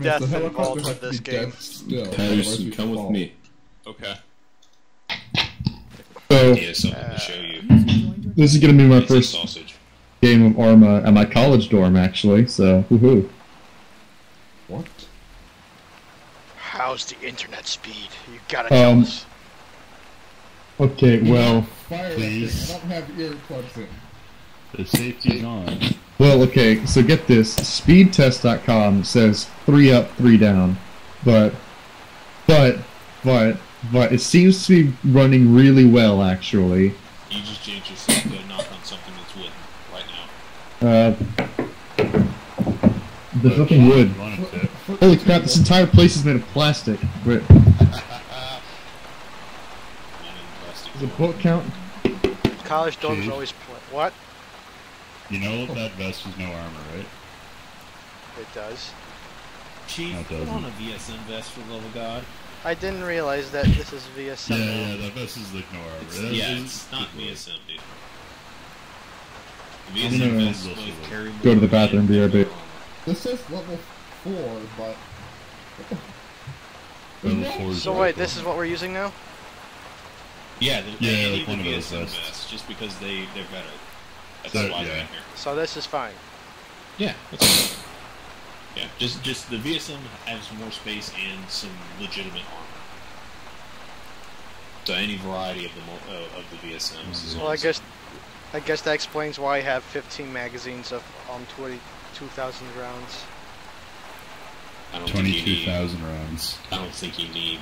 death involved with this game. Patterson, come with me. Okay. So, He has something to show you. this is gonna be my It's a first sausage. game of Arma at my college dorm, actually, so, woohoo. What? How's the internet speed? You gotta tell us. Okay, well... Fire Please. I don't have earplugs in. The safety's on. Well, okay, so get this. Speedtest.com says 3 up, 3 down. But it seems to be running really well, actually. You just jinxed yourself. Go knock on something that's wooden right now. There's nothing wood. Holy Holy crap, this entire place is made of plastic. Wait, does the book count? College dorms Chief. always play. What? You know that vest is no armor, right? It does. Chief, No, it put doesn't. on a VSM vest for the love of God. I didn't realize that this is VSM. Yeah, that vest is like no armor. It's not VSM, dude. The I'm VSM gonna vests both carry more go to the bathroom, weight BRB. than armor. This says level 4, but... Level 4 is So level wait, 4. this is what we're using now? Yeah, Yeah, any like of one the of those VSM vests. vests, just because they're better. That's So, why they're yeah. in here. So this is fine. Yeah, that's fine. Yeah, just the VSM has more space and some legitimate armor. So any variety of the VSMs is Well, I guess that explains why I have 15 magazines of 22,000 rounds. I don't think you need. 22,000 rounds. I don't think you need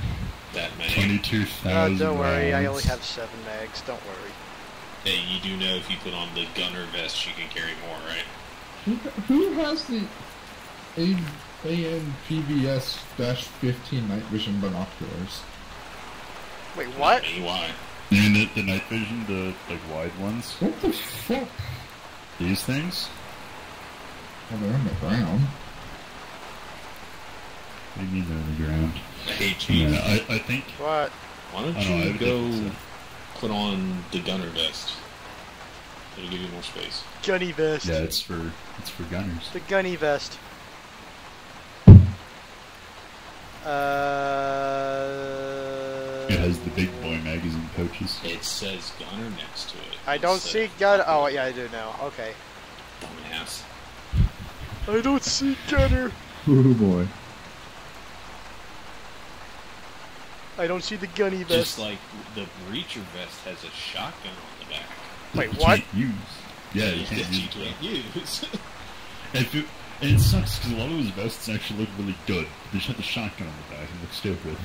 that many. 22,000 Don't worry, I only rounds. have 7 mags. Don't worry. Hey, you do know if you put on the gunner vest, you can carry more, right? Who has the ANPVS-15 night vision binoculars? Wait, what? Me, why? You mean the night vision, the like wide ones? What the fuck? These things? Oh, they're on the ground. What do you mean they're on the ground? Hey, Chief, Yeah, I think. What? why don't I don't know, I you would go think put on the gunner vest? It'll give you more space. Gunny vest. Yeah, it's for gunners. The gunny vest. It has the big boy magazine pouches. It says gunner next to it. I don't see gun. Oh, yeah, I do now. Okay. Dumbass. I don't see gunner. Oh boy. I don't see the gunny vest. Just like the breacher vest has a shotgun on the back. Wait, You what? can't use. Yeah, you That can't you use that. can't use. And it sucks because a lot of those vests actually look really good. They just have the shotgun on the back and look stupid.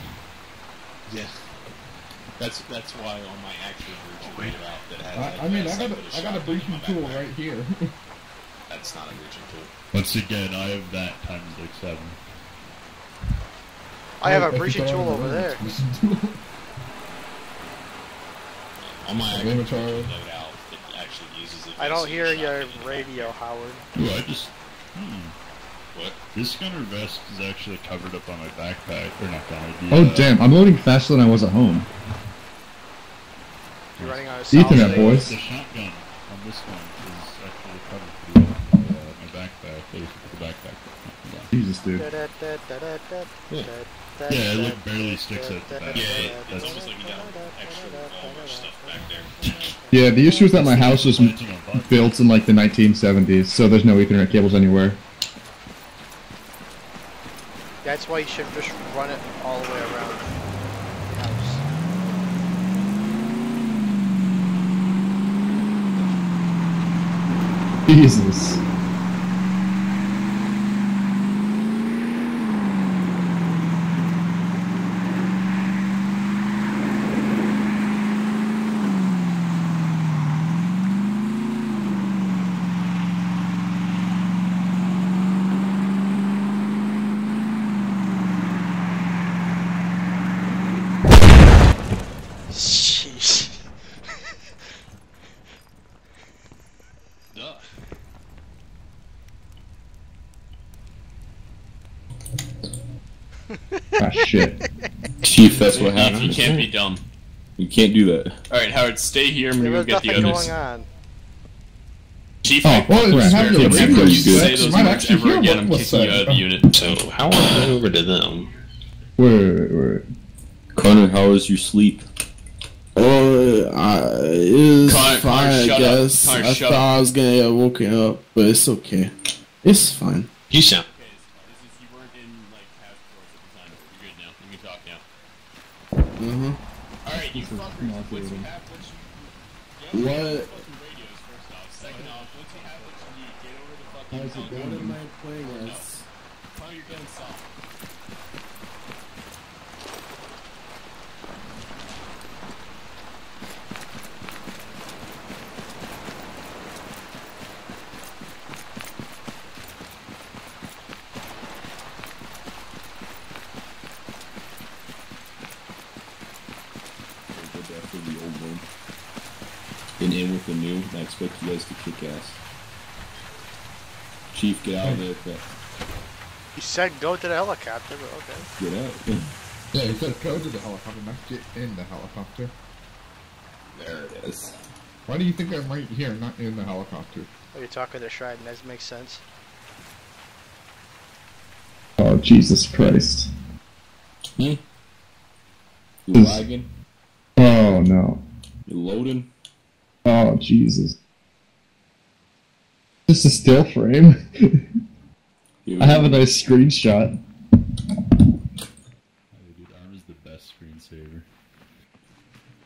Yeah. That's why on my actual breacher laid out that has I mean, vest, I put got a shotgun on breaching my tool backpack. right here. That's not a breaching tool. Once again, I have that times like 7. I have a If breaching it's tool on the over road, there. it's breaching tool. On my actual Inventory. breacher load out, it actually uses it. I don't hear your radio, Howard. Ooh, I just. What? This gunner vest is actually covered up on my backpack. Or not gunner. Oh damn, I'm loading faster than I was at home. You're running on a Ethernet, solid boys. The shotgun on this one is actually covered pretty well by my backpack. I just put the backpack back. Jesus, dude. Yeah, it like barely sticks out the back. Yeah, but it's that's almost like you got extra revolver stuff back there. Yeah, the issue is that my house was built in like the 1970s, so there's no Ethernet cables anywhere. That's why you should just run it all the way around the house. Jesus. Jeez. Duh. Ah, shit. Chief, that's what You happens. can't be dumb. You can't do that. Alright, Howard, stay here. I'm gonna There go was get the nothing others. going on. Chief, Oh, I well, if you have your if radio you set, say you those might words actually ever hear again, what I'm was kicking you said. out of the unit. So how do I go over to them? Wait. Connor, how was your sleep? Oh, it was Connor, fine, I shut up. guess. Connor, I shut thought I was gonna get woken up, but it's okay. It's fine. You sound. Okay, you weren't in like past course at the time. You're good now. You can talk now. Mm-hmm. All right, you fuckers. Once you have what you What? fucking radios first off. Second off, once you have what you need, get over the fucking. How's it going? What am I playing No. as? Connor, you're getting soft. Go back for the old one. And in with the new, and I expect you guys to kick ass. Chief, get out of there, crap. You said go to the helicopter, but okay. Get out. Yeah, he said go to the helicopter, not get in the helicopter. There it is. Why do you think I'm right here, not in the helicopter? Oh, you're talking to Shred, and that makes sense. Oh, Jesus Christ. You Is- lagging? Oh, no. You loading? Oh, Jesus. Just a still frame. Here we I have a go. nice screenshot. Dude, ARM is the best screensaver.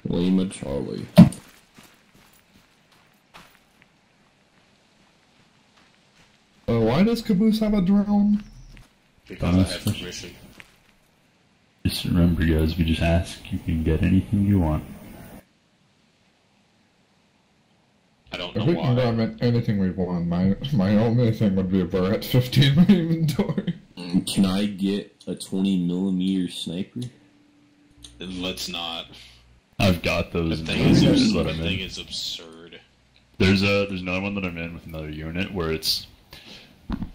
Lima Charlie. Why does Caboose have a drone? Because I have permission. Just remember, guys, if you just ask, you can get anything you want. I don't If know we can why. grab anything we want, my only thing would be a Barrett 15 in my inventory. Can I get a 20mm sniper? Let's not. I've got The those. thing is, Is what the I'm thing in. is absurd. There's another one that I'm in with another unit where it's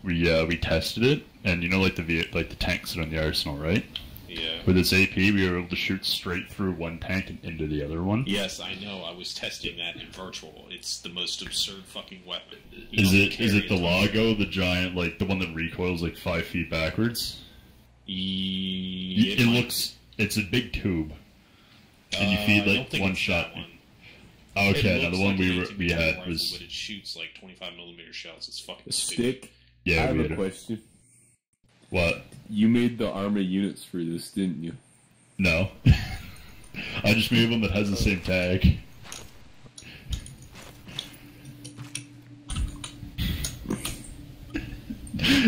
we tested it, and you know like the tanks that are in the arsenal, right? Yeah. With this AP, we were able to shoot straight through one tank and into the other one. Yes, I know. I was testing that in virtual. It's the most absurd fucking weapon. Is it the Lago, the giant, like the one that recoils like 5 feet backwards? It looks. It's a big tube, and you feed like one shot. Okay, now the one we had was. But it shoots like 25mm shells. It's fucking A stupid. stick? Yeah, I have we a had question. What? You made the armor units for this, didn't you? No. I just made one that has the same tag.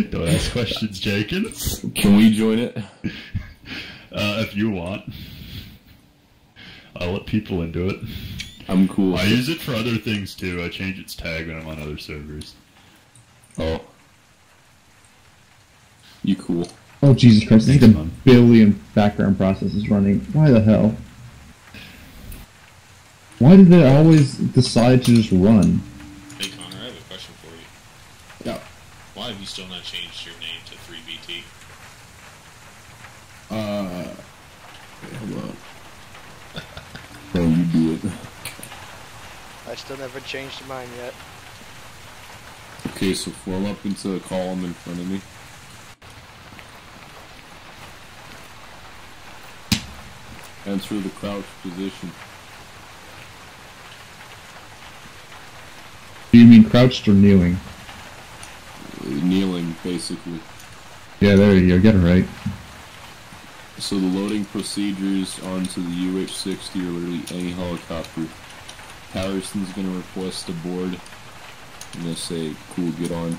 Don't ask questions, Jenkins. Can we join it? If you want. I'll let people into it. I'm cool. I use it for other things too. I change its tag when I'm on other servers. Oh. You cool. Oh, Jesus Christ. I think Thanks, a man. billion background processes running. Why the hell? Why do they always decide to just run? Hey Connor, I have a question for you. Yeah. Why have you still not changed your name to 3BT? Hold on. Oh, you do it. I still never changed mine yet. Okay, so form up into a column in front of me. Enter the crouch position. Do you mean crouched or kneeling? Kneeling, basically. Yeah, there you go. Get it right. So the loading procedures onto the UH-60 or literally any helicopter. Patterson's gonna request a board. I'm gonna say, cool, get on.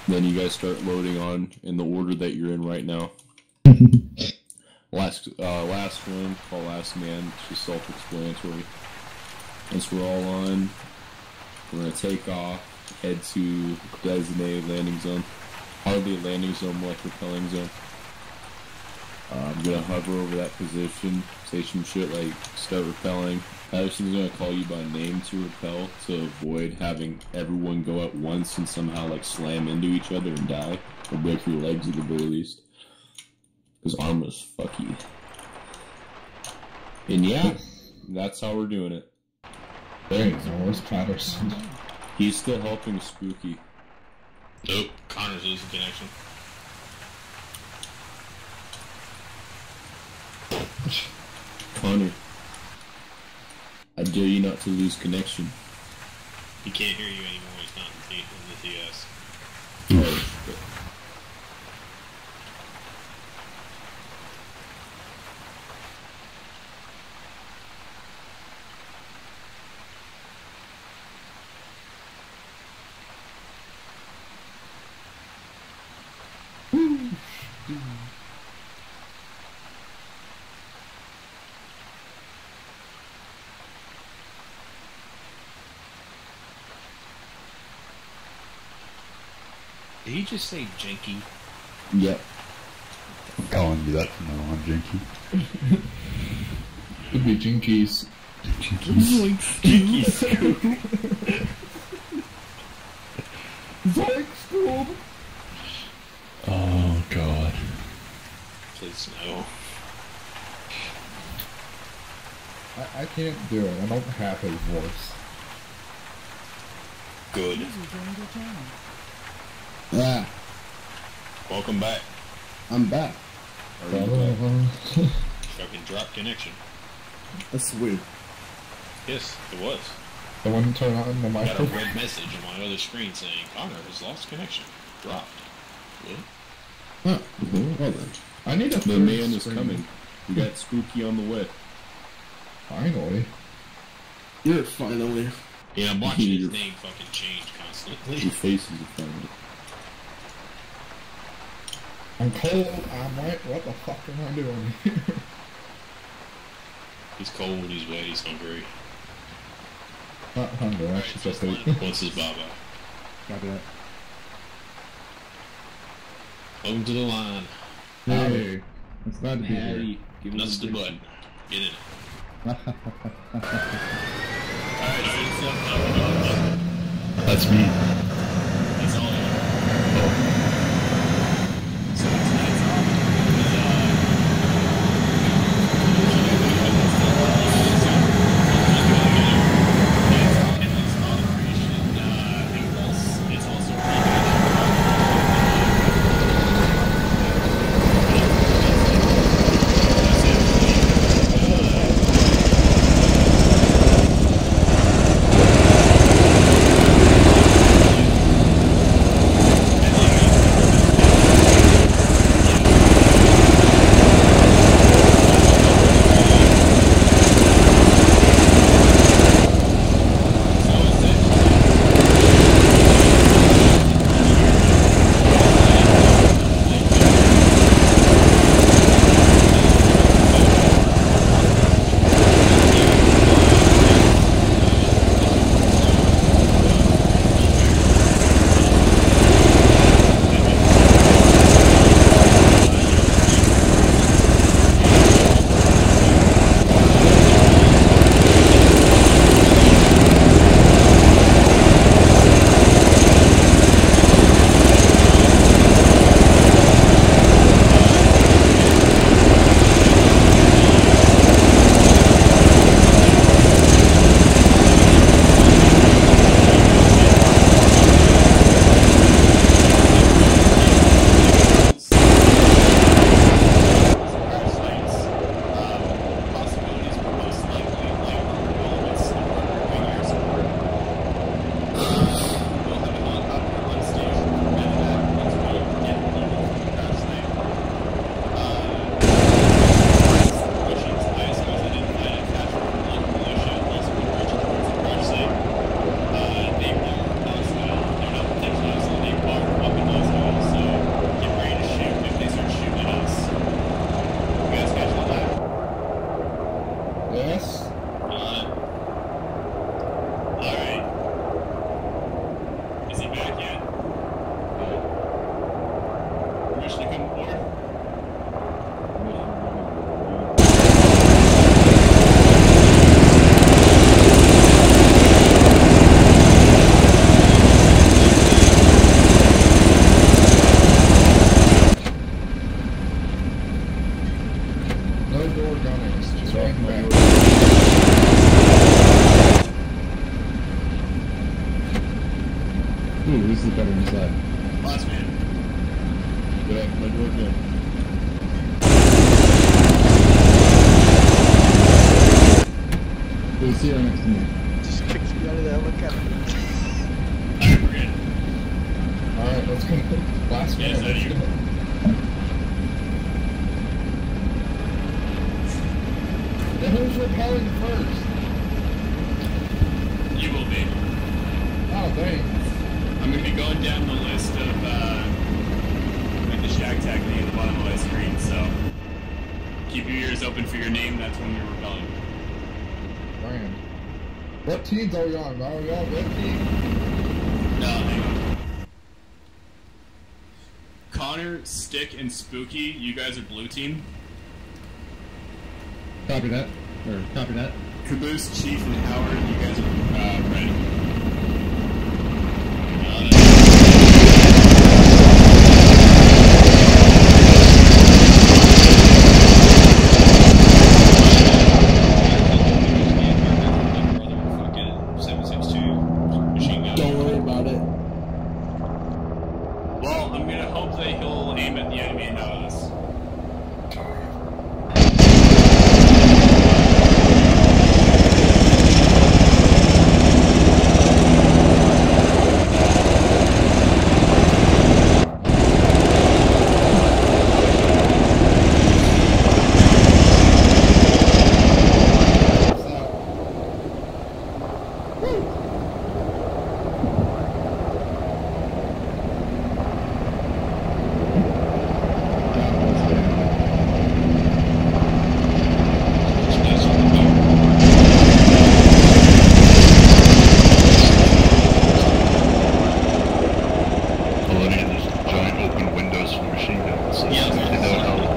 Then you guys start loading on in the order that you're in right now. Last one, call last man. It's just self-explanatory. Once we're all on, we're gonna take off, head to designated landing zone. Hardly a landing zone, more like repelling zone. I'm gonna hover over that position, say some shit like start repelling. Patterson's gonna call you by name to repel to avoid having everyone go at once and somehow like slam into each other and die, or break your legs at the very least. Because armor's fuck you. And yeah, that's how we're doing it. Hey, so where's Patterson? He's still helping Spooky. Nope, Connor's losing connection. Connor, I dare you not to lose connection. He can't hear you anymore, he's not in the TS. Oh, Did he just say janky? yep. I'm calling you that from now on, Jinky. Could be Jinkies. Janky Scoop. Zoink Scoop! Oh god. Please no. I can't do it. I don't have his voice. Good. Ah, Welcome back. I'm back. Fucking drop connection. That's weird. Yes, it was. The one turn on the I got a microphone. red message on my other screen saying Connor has lost connection. Dropped. What? Huh. Well then. I need a The third man is screen. coming. We got Spooky on the way. Finally. You're finally. Yeah, I'm watching his name fucking change constantly. Your face is offended. I'm cold. I'm wet. What the fuck am I doing here? He's cold, he's wet, he's hungry. Not hungry. I should just eat. What's his baba? Got that. Welcome to the line. Hey. It's glad to be here. Patty, give him Nuts the to big butt. Get in it. shit. Alright, so it's That's me. he's all in. Oh. So tonight's it's also this is better inside. Last man. Good, my door good. There's a Sierra next to me. Just kicks me out of the helicopter. Alright, we're good. Alright, let's go. Last Yeah, man. is that Let's you? go. Then who's repelling first? You will be. Oh, thanks. I'm going to be going down the list of like the shack tag name at the bottom of my screen, so keep your ears open for your name, that's when you're rebelling. Ryan. What teams are we on? Are we all red team? No, hang on. Connor, Stick, and Spooky, you guys are blue team. Copy that. Or copy that. Caboose, Chief, and Howard, you guys are red. Don't worry about it. Well, I'm gonna hope that he'll aim at the enemy and not us. Loading in these giant open windows for machine guns. So Yeah, they don't help.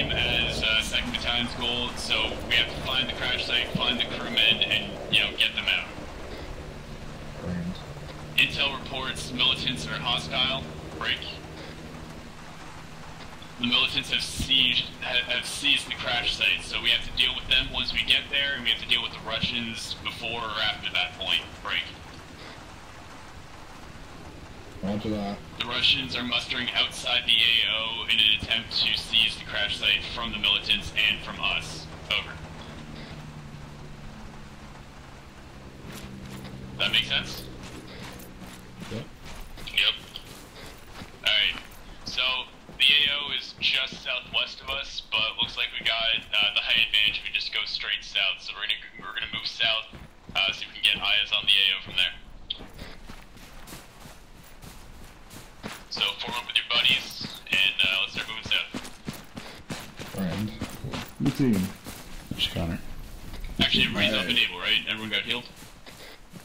same as 2nd Battalion's goal, so we have to find the crash site, find the crewmen, and, get them out. And Intel reports militants are hostile. Break. The militants have seized the crash site, so we have to deal with them once we get there, and we have to deal with the Russians before or after that point. Break. Roger that. The Russians are mustering outside the AO in an attempt to seize the crash site from the militants and from us. Over. That make sense? Yep. Yep. Alright, so the AO is just southwest of us, but looks like we got the high advantage if we just go straight south, so we're gonna move south, see if we can get eyes on the AO from there. So form up with your buddies, and let's start moving south. And The team. Just Connor. Actually, everybody's up and able, right? Everyone got healed?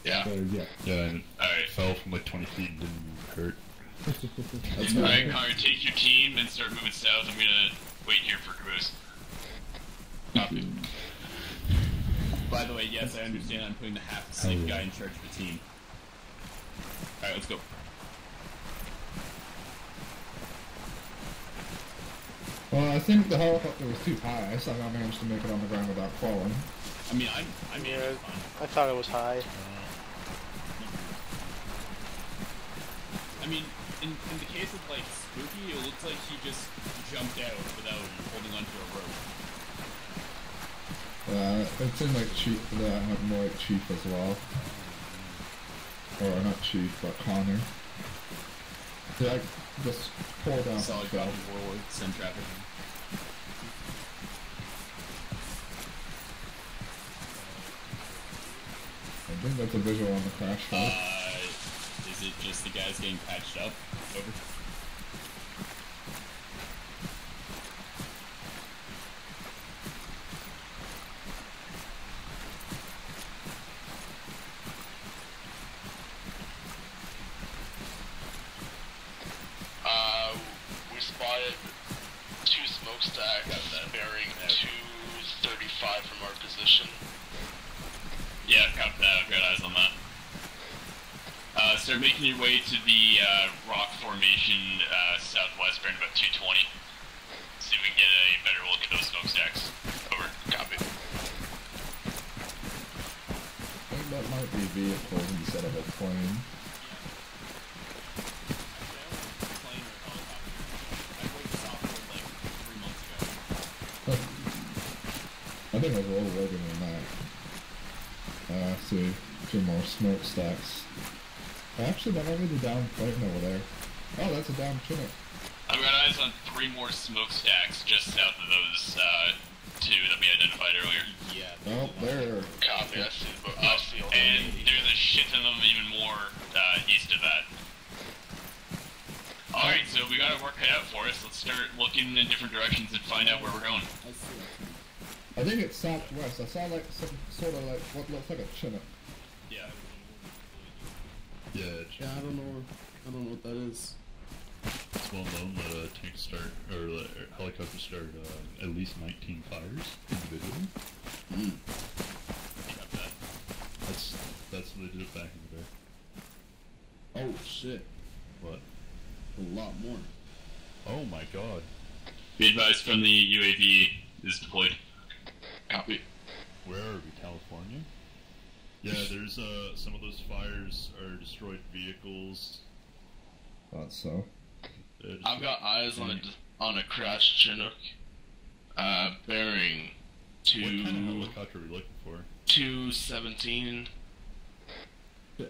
Yeah. Yeah. Yeah, I Alright. fell from like 20 feet and didn't hurt. Alright, Connor, take your team and start moving south. I'm gonna wait here for Caboose. Copy. By the way, yes, I understand I'm putting the half-asleep guy in charge of the team. Alright, let's go. well, I think the helicopter was too high. I somehow managed to make it on the ground without falling. I mean, Yeah, it's fine. I thought it was high. I mean, in the case of, like, Spooky, it looks like he just jumped out without holding onto a rope. It's in like Chief, more like Chief as well. Or not Chief, but Connor. Yeah, I just pull down. Solid from copy, the forward, send traffic. I think that's a visual on the crash site. Is it just the guys getting patched up? Over. We spotted 2 smokestacks bearing 235 from our position. Yeah, copy that. I've got eyes on that. Start making your way to the rock formation southwest, bearing about 220. See if we can get a better look at those smokestacks. Over. Copy. I think that might be vehicles instead of a plane. I think I was a little bigger than that. See, 2 more smokestacks. Actually, that might be the down plane over there. Oh, that's a down Chinook. I've got eyes on 3 more smokestacks just south of those 2 that we identified earlier. Yeah. Oh, there. Copy, I see, but I see all And there's a shit ton of them even more east of that. Alright, so we got our work cut out for us. Let's start looking in different directions and find out where we're going. I think it's southwest. I saw like some sort of like what looks like a Chinook. Yeah. Yeah, Yeah, I don't know what that is. it's well known that tanks start, or helicopters start at least 19 fires individually. Got that. That's what they did back in the day. Oh shit, What? a lot more. Oh my god. Be advised from the UAV is deployed. Copy. Where are we? California? Yeah, there's some of those fires are destroyed vehicles. Thought so. I've got eyes on a crashed Chinook, bearing What kind of helicopter are we looking for? 217.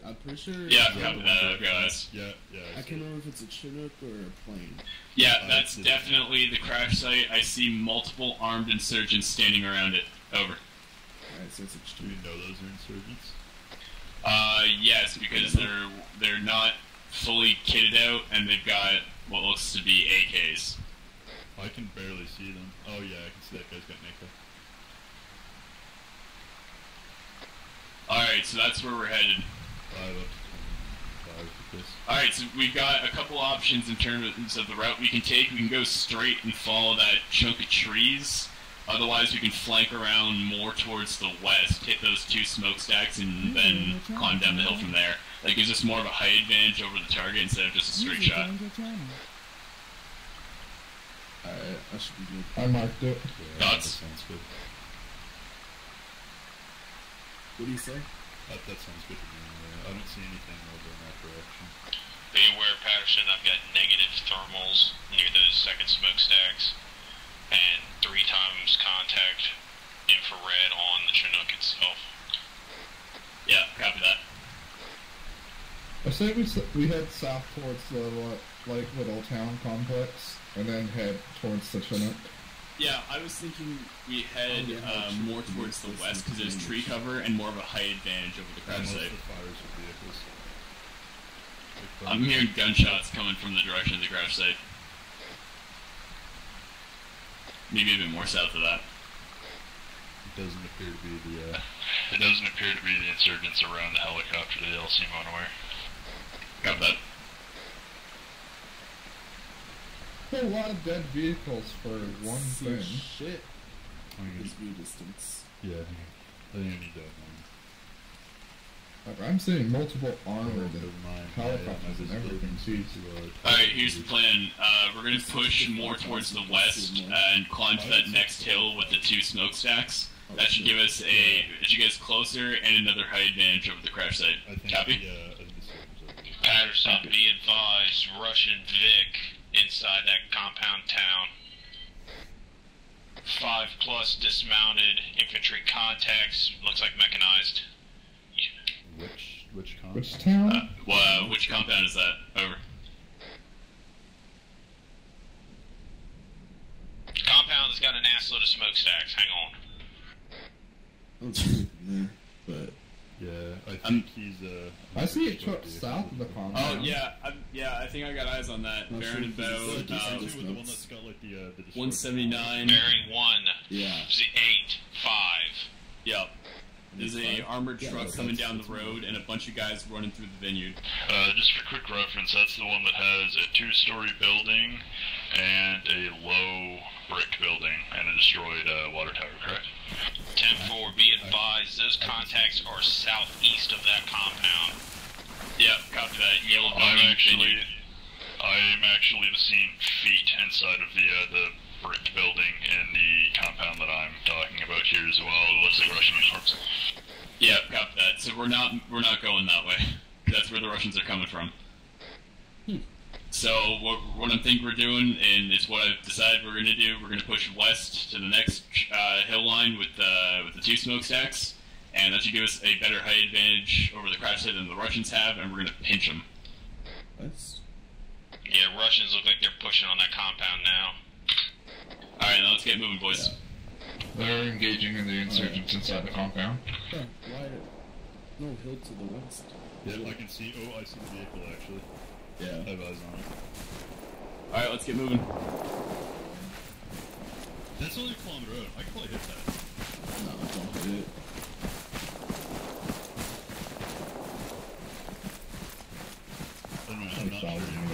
I'm pretty sure. Yeah, copy that, guys. Yeah. I can't remember if it's a Chinook or a plane. Yeah, that's definitely the crash site. I see multiple armed insurgents standing around it. Over. Alright, so it's a Do we Chinook. know those are insurgents? Yes, because they're not fully kitted out, and they've got what looks to be AKs. I can barely see them. Oh yeah, I can see that guy's got Nika. Alright, so that's where we're headed. 5 up to 25. Alright, so we've got a couple options in terms of the route we can take. We can go straight and follow that chunk of trees. Otherwise, we can flank around more towards the west, hit those 2 smokestacks, and then climb down the hill from there. That gives us more of a height advantage over the target instead of just a straight shot. I should be good. I marked it. Yeah, Thoughts? that sounds good. What do you say? That sounds good to me. I don't see anything over in that direction. Be aware, Patterson, I've got negative thermals near those second smokestacks, and 3 times contact infrared on the Chinook itself. Yeah, copy that. I say we head south towards the like little town complex, and then head towards the Chinook. Yeah, I was thinking we head more towards the west because there's tree cover and more of a height advantage over the crash site. I'm hearing gunshots coming from the direction of the crash site. Maybe a bit more south of that. It doesn't appear to be the It doesn't appear to be the insurgents around the helicopter they all seem unaware. Got that. A lot of dead vehicles for one thing. Shit. I Gives me distance. yeah, I think I need that one. Like, I'm seeing multiple armored Never mind. helicopters and everything. Jeez. Alright, here's the plan. We're gonna push more towards the west and climb to that next hill with the 2 smokestacks. That should give us it should get us closer and another height advantage over the crash site. I think Copy? I think the server's over there. Patterson, be advised, Russian Vic inside that compound town. 5+ dismounted infantry contacts, looks like mechanized. Which con? Which town? Which compound is that? Over. Compound that's got an assload of smokestacks, hang on. I'm trying there, but Yeah, I think he's I see a truck south of the Oh compound. yeah, I think I got eyes on that. Not Baron and sure Bow, if he's With just the one notes. that's got like the 179. Bearing 1, yeah. 8, 5. Yep. There's a armored Yeah, truck that's- coming down the that's road and a bunch of guys running through the vineyard. Just for quick reference, that's the one that has a 2-story building and a low brick building and a destroyed water tower, correct? 10-4, be advised, those contacts are southeast of that compound. Yep, copy that. Yellow I'm building, actually vineyard. seeing feet inside of the brick building in the compound that I'm talking about here as well. It looks like Russian uniforms. Yep, copy that. So we're not going that way. That's where the Russians are coming from. So what I think we're doing, and it's what I've decided we're going to do, we're going to push west to the next hill line with the 2 smokestacks, and that should give us a better height advantage over the crash site than the Russians have, and we're going to pinch them. That's Yeah, Russians look like they're pushing on that compound now. Alright, now let's get moving, boys. They're engaging in the insurgents inside the compound. yeah. Why? No hill to the west. Yeah, I can see. Oh, I see the vehicle actually. Yeah. I have eyes on it. Alright, let's get moving. That's only a kilometer out. I can probably hit that. No, don't hit it. I'm not sure.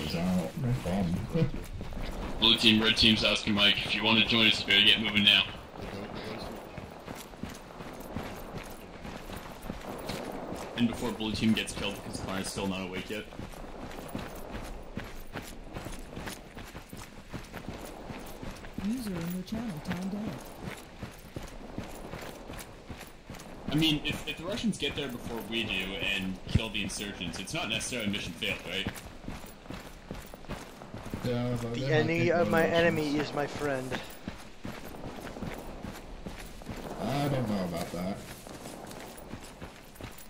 Goes out. No problem. Blue team, red team's asking Mike, if you want to join us, you better get moving now. And before blue team gets killed because the fire's still not awake yet. User in your channel timed out. I mean, if the Russians get there before we do and kill the insurgents, it's not necessarily mission failed, right? Yeah, but The they might enemy take of the my Russians. enemy is my friend. I don't know about that.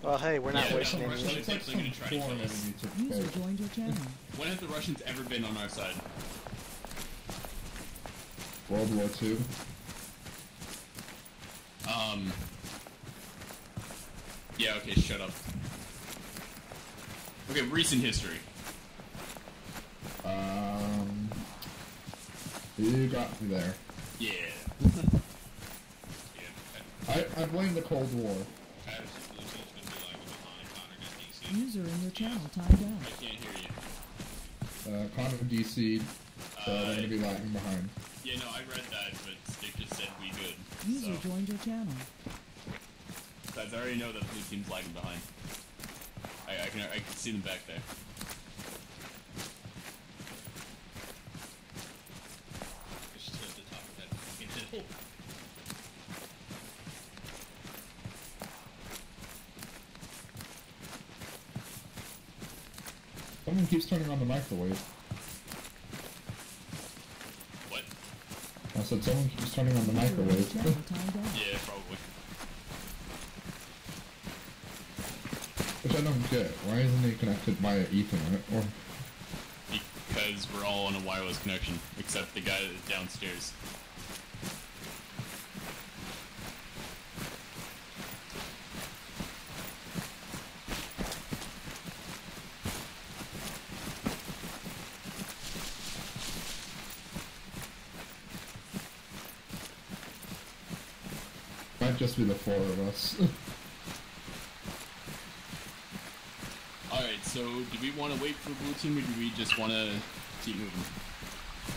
Well, hey, we're not Yeah, wasting no, any. Russians- Looks like they're gonna some try to foreign kill us. enemy took User place. joined your channel. When have the Russians ever been on our side? World War II. Yeah, okay, shut up. Okay, recent history. You got me there. Yeah. I blame the Cold War. Patterson, Blue Team's been doing like behind Connor to DC. User in your channel timed out. I can't hear you. Connor DC'd, so they're gonna be lagging behind. Yeah, no, I read that, but Stick just said we good. User So, joined your channel. besides, I already know that the blue team's lagging behind. I can see them back there. Just to the top of that fucking hill. Someone keeps turning on the microwave. What? I said someone keeps turning on the microwave. Channel timed out. Yeah, probably. Which I don't get. Why isn't it connected via Ethernet? Or Because we're all on a wireless connection, except the guy that's downstairs. might just be the four of us. Alright, so do we want to wait for the blue team, or do we just want to keep moving?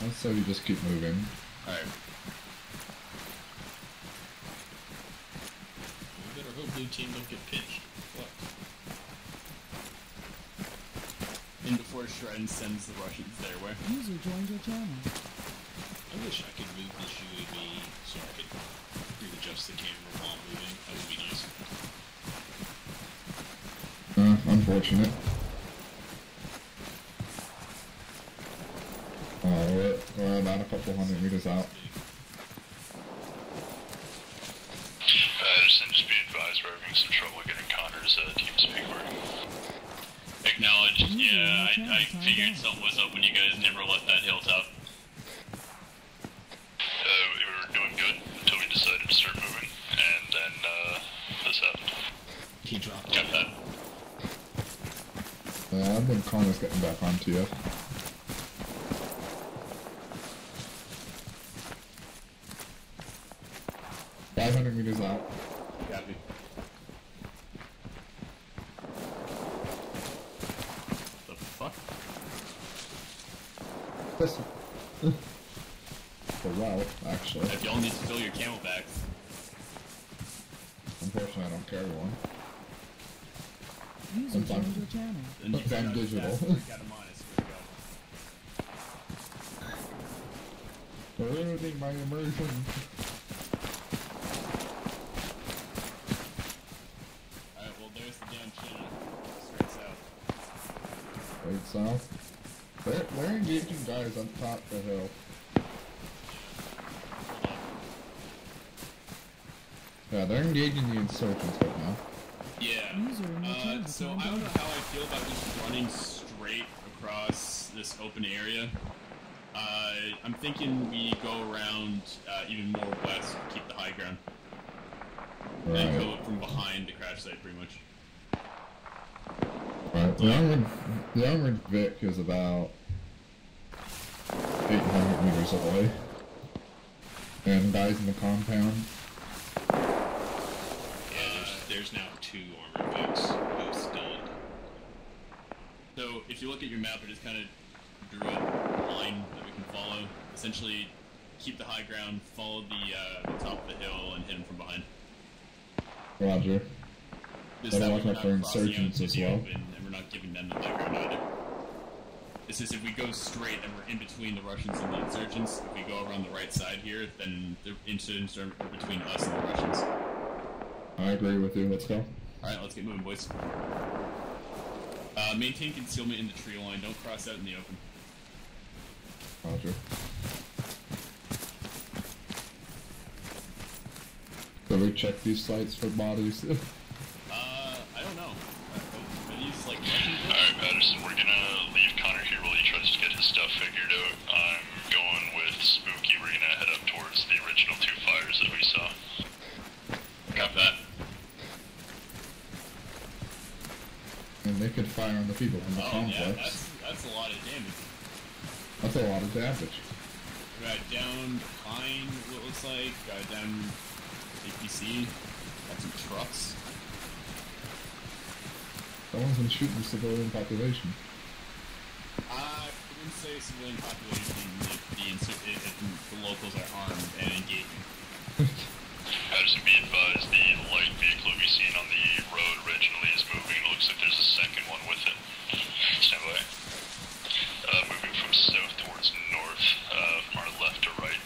I'd say we just keep moving. Alright. We better hope blue team don't get pinched. What? And before Shrine sends the Russians their way. User joined your channel. I wish I could move this UAV so I could readjust the camera while moving. That would be nice. Unfortunate. We're about a couple hundred meters out. Patterson, just be advised we're having some trouble getting Connor's TeamSpeak working. Acknowledged. Yeah, I figured something was up when you guys never left that hilltop. We were doing good until we decided to start moving, and then this happened. He dropped. Got that. I think Connor's getting back onto you. $500 out. Got me. The fuck? Listen. For well, actually. If y'all need to fill your camelbacks. Unfortunately, I don't carry one. User Sometimes. joined your channel. Then you Because I'm can digital. got a minus. Where we go. Ruining my immersion. Alright, well there's the damn Chinook. Straight south. Right south. They're engaging guys on top of the hill. Yeah, they're engaging the insurgents right now. Yeah. User in your channel So timed I don't know out. how I feel about just running straight across this open area. I'm thinking we go around even more west to keep the high ground. And Right. go from behind the crash site pretty much. Right. The armored Vic is about 800 meters away. And guys in the compound. Yeah, there's now 2 armored Vics. Both done. So if you look at your map, it just kind of drew a line that we can follow. Essentially, keep the high ground, follow the top of the hill, and hit them from behind. Roger. This Better that watch we're out not for crossing out insurgents into as the well. open, and we're not giving them the high ground either. It's just if we go straight and we're in between the Russians and the insurgents, if we go around the right side here, then the insurgents are between us and the Russians. I agree with you. Let's go. Alright, let's get moving, boys. Maintain concealment in the tree line. Don't cross out in the open. Roger. So we check these sites for bodies. I don't know. Are these like Russian? Alright, Patterson, we're gonna leave Connor here while he tries to get his stuff figured out. I'm going with Spooky. We're gonna head up towards the original 2 fires that we saw. Got that. And they could fire on the people in the Oh complex. yeah, that's a lot of damage. That's a lot of damage. We got down behind what looks like, got down APC, got some trucks. Someone's been shooting the civilian population. I wouldn't say civilian population if the locals are armed and engaging. Just be advised, the light vehicle we seen on the road originally is moving. It looks like there's a second one with it. Stand by. Moving from south towards north, from our left to right.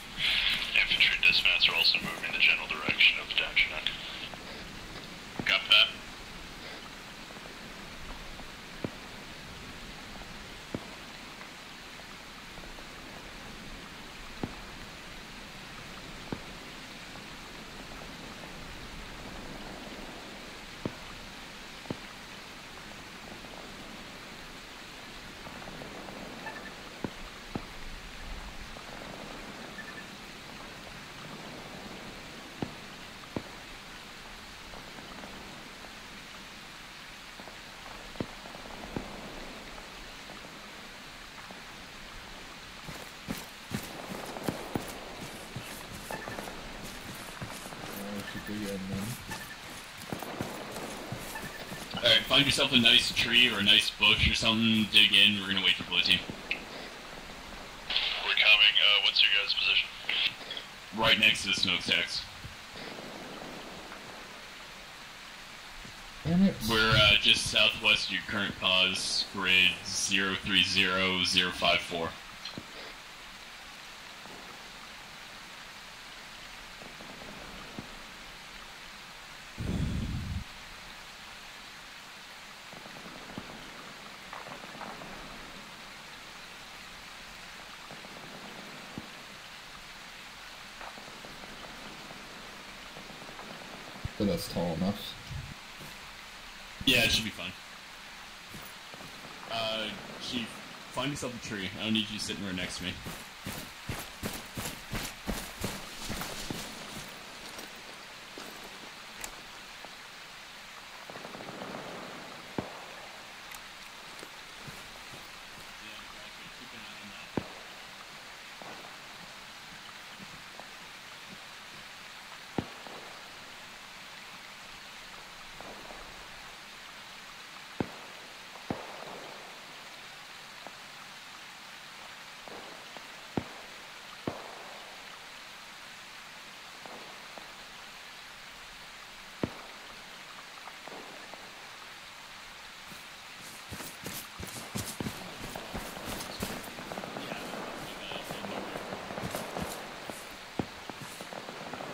Infantry dispatch are also moving in the general direction of down Chinook. Got that. Alright, find yourself a nice tree or a nice bush or something, dig in, we're gonna wait for blue team. We're coming, what's your guys' position? Right next to the smokestacks. Damn it. We're just southwest of your current pause, grid 030054. But that's tall enough. Yeah, it should be fine. Chief, find yourself a tree. I don't need you sitting right next to me.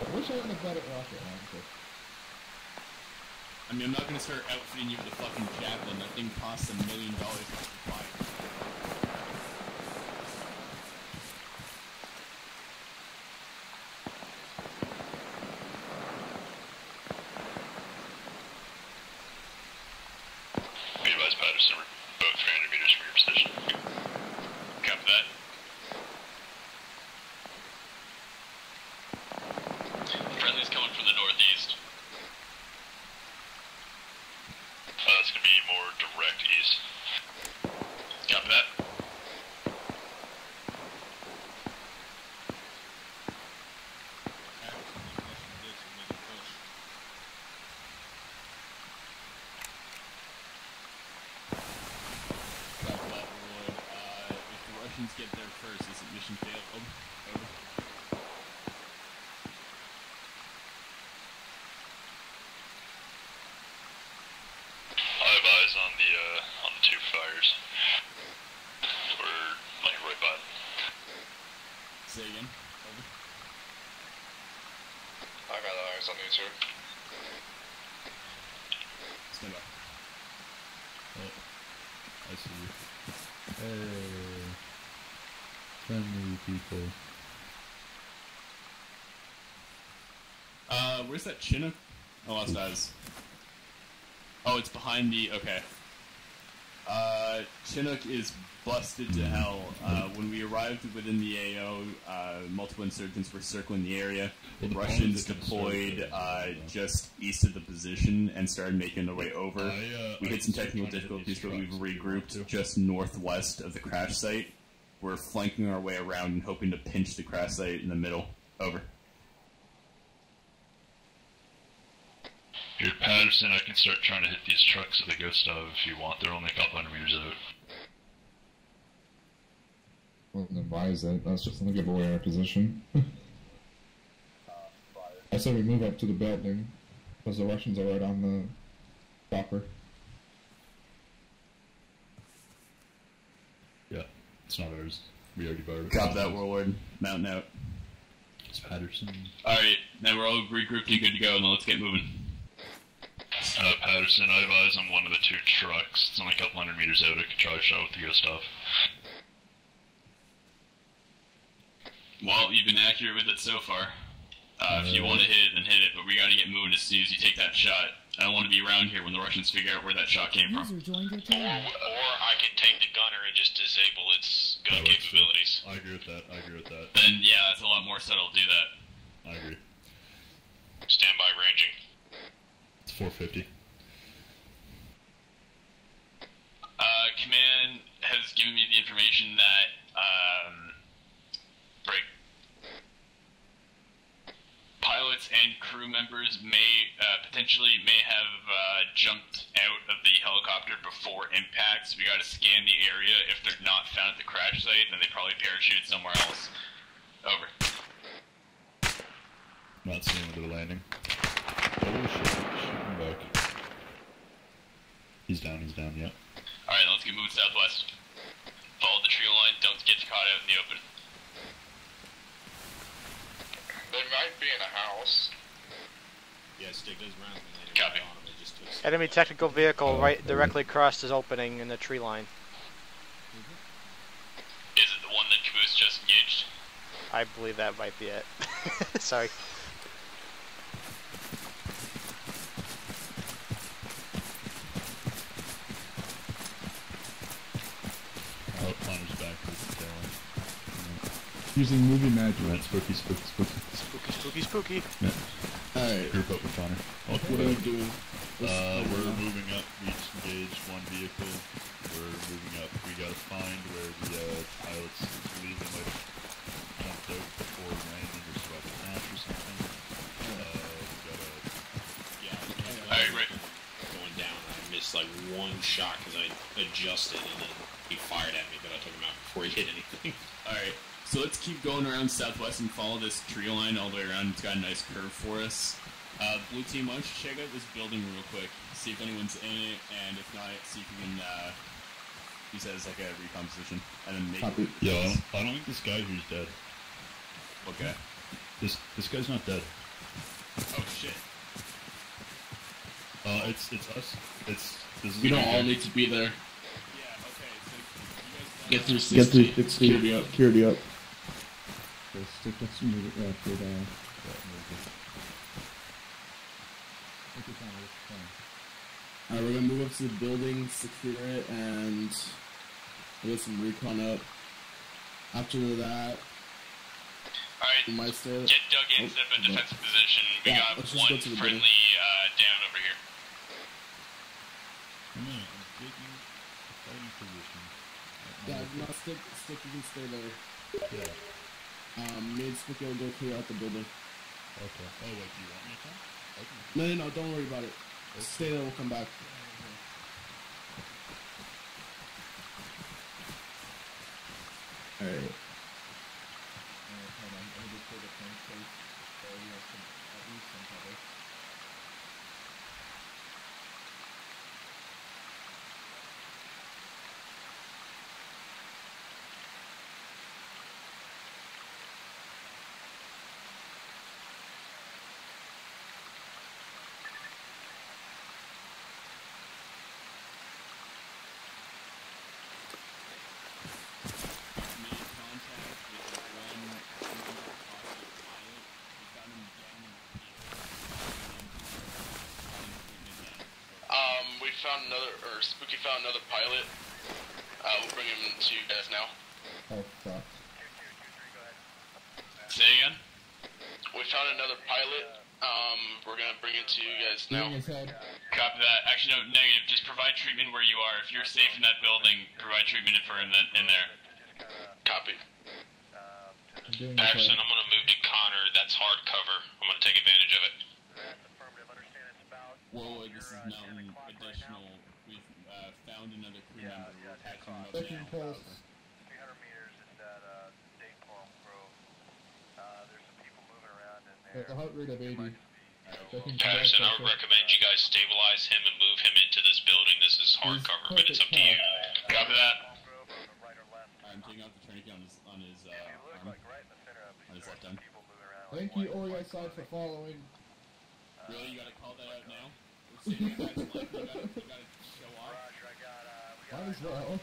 I wish I hadn't have got it rocket launcher. I mean, I'm not gonna start outfitting you with a fucking javelin. That thing costs $1 million to fire. Be advised, Patterson, we're about 300 meters from your position. Copy that. Friendly's coming from the northeast. It's gonna be more direct east. Copy that. If the Russians get there first, is it mission failed? Over. I have eyes on the two fires. We're like right by them. Say again. Over. I got eyes on these two. Stand by. I see you. Hey. Friendly people. Where's that Chinook? Oh, lost eyes. Oh, it's behind the. Okay. Chinook is busted to hell. When we arrived within the AO, multiple insurgents were circling the area. The Russians deployed just east of the position and started making their way over. We hit some technical difficulties, but we've regrouped just northwest of the crash site. We're flanking our way around and hoping to pinch the crash site in the middle. Over. Here, Patterson, I can start trying to hit these trucks with a ghost of if you want. They're only a couple hundred meters out. Well, then why is it? That's just gonna give away our position. I said we move up to the building, because the Russians are right on the chopper. Yeah, it's not ours. We already borrowed it. Cop that, Warlord. Mountain out. It's Patterson. Alright, now we're all regrouped and good to go, and let's get moving. Patterson, I have eyes on one of the two trucks. It's only a couple hundred meters out. I could try a shot with the ghost of. Well, you've been accurate with it so far. If you want to hit it, then hit it, but we gotta get moving as soon as you take that shot. I don't want to be around here when the Russians figure out where that shot came from. User joined your channel. Or I could take the gunner and just disable its gun capabilities. I agree with that. I agree with that. Then, yeah, that's a lot more subtle. Do that. I agree. Stand by ranging. It's 450. Command has given me the information that, pilots and crew members potentially may have jumped out of the helicopter before impact, so we gotta scan the area. If they're not found at the crash site, then they probably parachuted somewhere else. Over. Not seeing where they're landing. Oh shit, shooting back. He's down, yeah. Alright, let's get moving southwest. Follow the trio line, don't get caught out in the open. They might be in a house. Yeah, stick those rounds and they Copy. on them. They just took Enemy technical vehicle right directly across this opening in the tree line. Is it the one that Caboose just engaged? I believe that might be it. Sorry. Climbers back to the tail end. Using movie magic. Right, spooky. Spooky. Yeah. Alright, Group up with Connor. what are we doing? We're moving up. We just engaged one vehicle. We're moving up. We gotta find where the pilots believe they might have jumped out before landing or survived a crash or something. Alright, right. going down. I missed like one shot because I adjusted and then he fired at me, but I took him out before he hit anything. Alright, so let's keep going around southwest and follow this trio line all the way around. It's got a nice curve for us. Blue team, why don't you check out this building real quick, see if anyone's in it, and if not, see if you can use that as like a recon position, and then make Copy. Yeah, I don't think this guy here's dead. Okay. This guy's not dead. Oh shit. It's us. This is We don't all need to be there. Yeah, okay, so you guys Get through 60. Security up. So stick, let's move it after that. Alright, we're gonna move up to the building, secure it, and we'll get some recon up. After that, Alright, we might stay. get dug in, set up a defensive position. We Yeah, got let's just one go to the friendly down over here. I'm taking fighting position. Yeah, not stick, you can stay there. Yeah. Me and Spooky will go clear out the building. Okay. Oh, wait, do you want me to come? No, don't worry about it. Stay there, we'll come back. Alright. Spooky found another pilot. We'll bring him to you guys now. Oh, fuck. Say again? We found another pilot. We're gonna bring it to you guys now. Copy that. Actually, no, negative. Just provide treatment where you are. If you're safe in that building, provide treatment for him in there. Copy. Patterson, I'm gonna move to Connor. That's hard cover. I'm gonna take advantage of it. Whoa, this is Mountain additional. We've found another crew member. We're patching them up Second now. pulse. 300 meters at Date Palm Grove. There's some people moving around in there. At the heart rate of 80. Patterson, I would recommend you guys stabilize him and move him into this building. This is hard cover, but it's up to you. Copy that. I'm taking out the tourniquet on his arm. On his left arm. Thank you, Ori Side, for following. Really? You gotta call that out now? We're saving you guys' life. You gotta show off. Might as well. Alright,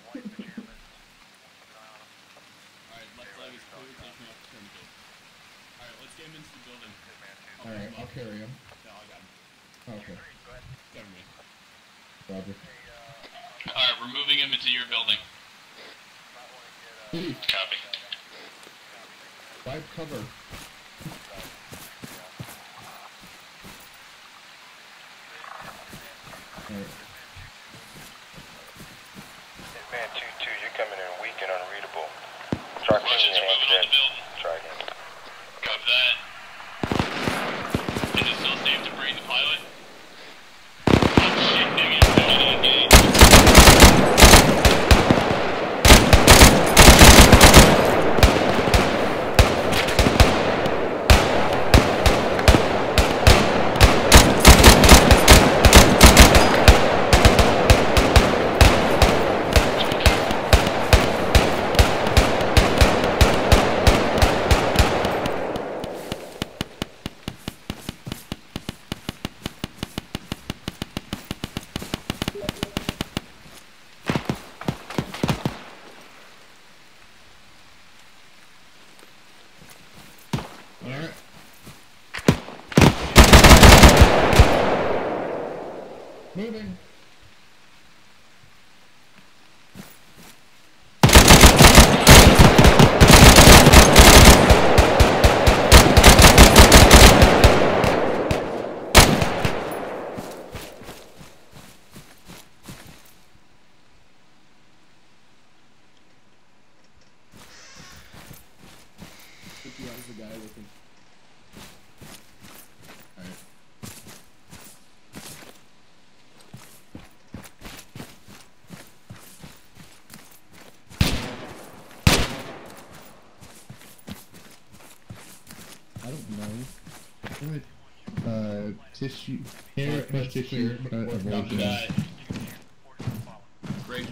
left leg is clear. Taking off the tourniquet. Alright, let's get him into the building. Alright, I'll carry him. No, I got him. Okay. Cover me. Roger. Alright, we're moving him into your building. Copy. Wide cover. Alright. Man 2-2, you're coming in weak and unreadable. Try cleaning your hands dead. Try again. Copy that. Is it still safe to bring the pilot? Oh shit, negative. Engage. Alright. Moving. How's the guy looking? Alright. I don't know. Tissue, hair, Alright, that's tissue, clear. aversion. Great.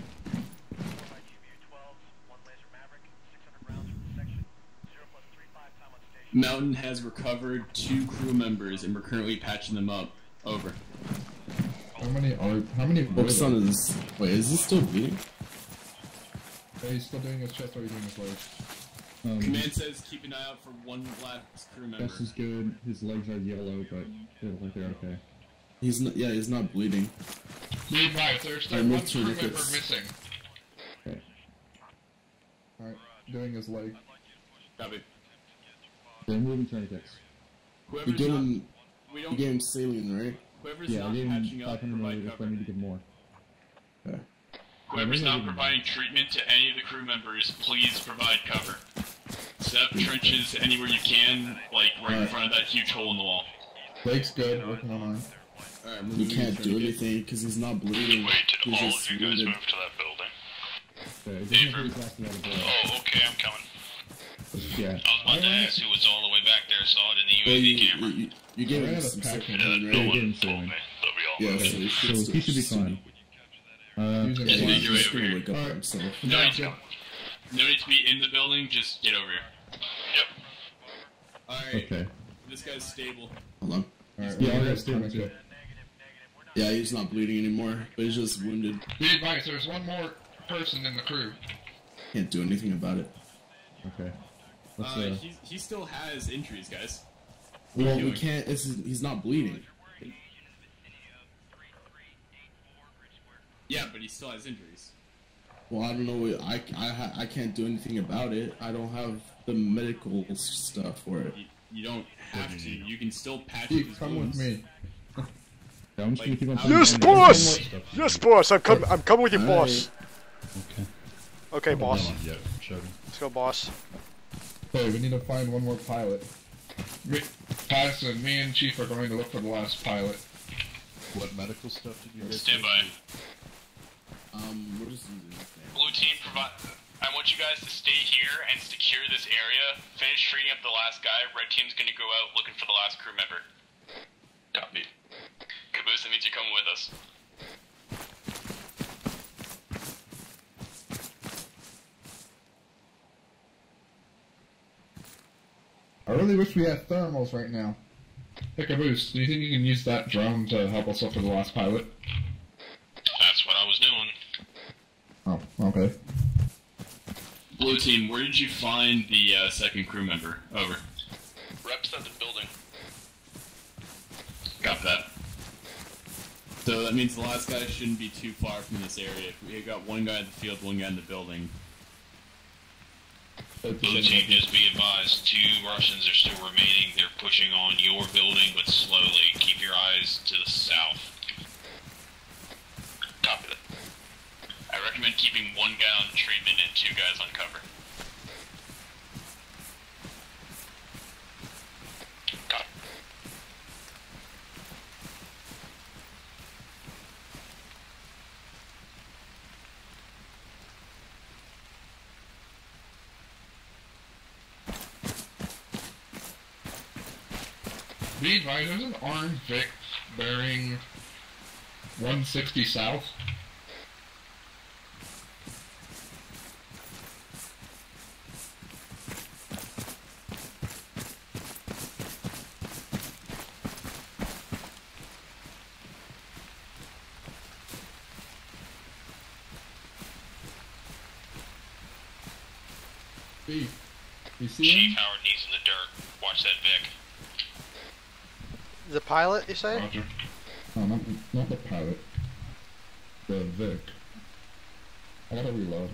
Mountain has recovered 2 crew members and we're currently patching them up. Over. How many Focus on his... Wait, is this still bleeding? Yeah, he's still doing his chest or he's doing his legs? Command says keep an eye out for one last crew member. Chest is good, his legs are yellow, but they look like they're okay. He's not... Yeah, he's not bleeding. Be advised, there's still I one moved crew member tourniquets. missing. Okay. Alright, doing his leg. Copy. They're moving tourniquets. You Whoever's gave not... him... We You don't... gave him saline, right? Whoever's Yeah, I not gave patching him up, 500 provide milliliters, but I cover. need to give more. Okay. Whoever's Yeah, not maybe- providing treatment to any of the crew members, please provide cover. Set up trenches anywhere you can, like right in front of that huge hole in the wall. Legs good, working on arm. Alright, We can't do anything because he's not bleeding. Wait, did He's all just of you guys wounded. move to that building? Okay, it doesn't really last a lot of blood. Oh, okay, I'm coming. Yeah. I was about to ask who was all the way back there, saw it in the Well, UAV camera. you gave I him had a some pack saline, in right? Yeah, No he one didn't told say me. They'll be all Yeah, over. so he should So still... he should be fine. Using He's his Make your way just over gonna here. wake up by Alright. himself. No Yeah, need, good. no need to be in the building, just get over here. Yep. Alright, Okay. this guy's stable. Hold on. Alright, Yeah, we're I gonna got stable too. tourniquet. Yeah, he's not bleeding anymore, but he's just wounded. Be advised, there's one more person in the crew. Can't do anything about it. Okay. Let's, He still has injuries, guys. Well, we doing? can't. He's not bleeding. Yeah, but he still has injuries. Well, I don't know. I can't do anything about it. I don't have the medical stuff for it. You don't have to. You can still patch up Steve, his come with wounds. me. I'm just gonna keep on Yes, boss! Yes, boss! I'm coming with you, boss! Okay. Okay, boss. Yep, Chevy. Let's go, boss. Hey, we need to find one more pilot. Patterson, me and Chief are going to look for the last pilot. What medical stuff did you guys Stand by. We're just using this thing. Blue team, I want you guys to stay here and secure this area. Finish treating up the last guy. Red team's gonna go out looking for the last crew member. Copy. Caboose, that means you're coming with us. I really wish we had thermals right now. Hey, Caboose, do you think you can use that drone to help us look for the last pilot? That's what I was doing. Oh, okay. Blue team, where did you find the second crew member? Over. Reps at the building. Copy that. So that means the last guy shouldn't be too far from this area. We got one guy in the field, one guy in the building. Blue team, just be advised, 2 Russians are still remaining. They're pushing on your building, but slowly. Keep your eyes to the south. Copy that. I recommend keeping 1 guy on treatment and 2 guys on cover. Copy. Be advised, there's an orange Vic bearing 160 south. Steve, you see Chief him? Howard knees in the dirt. Watch that Vic. The pilot, you say? Roger. No, not the pilot. The Vic. I gotta reload.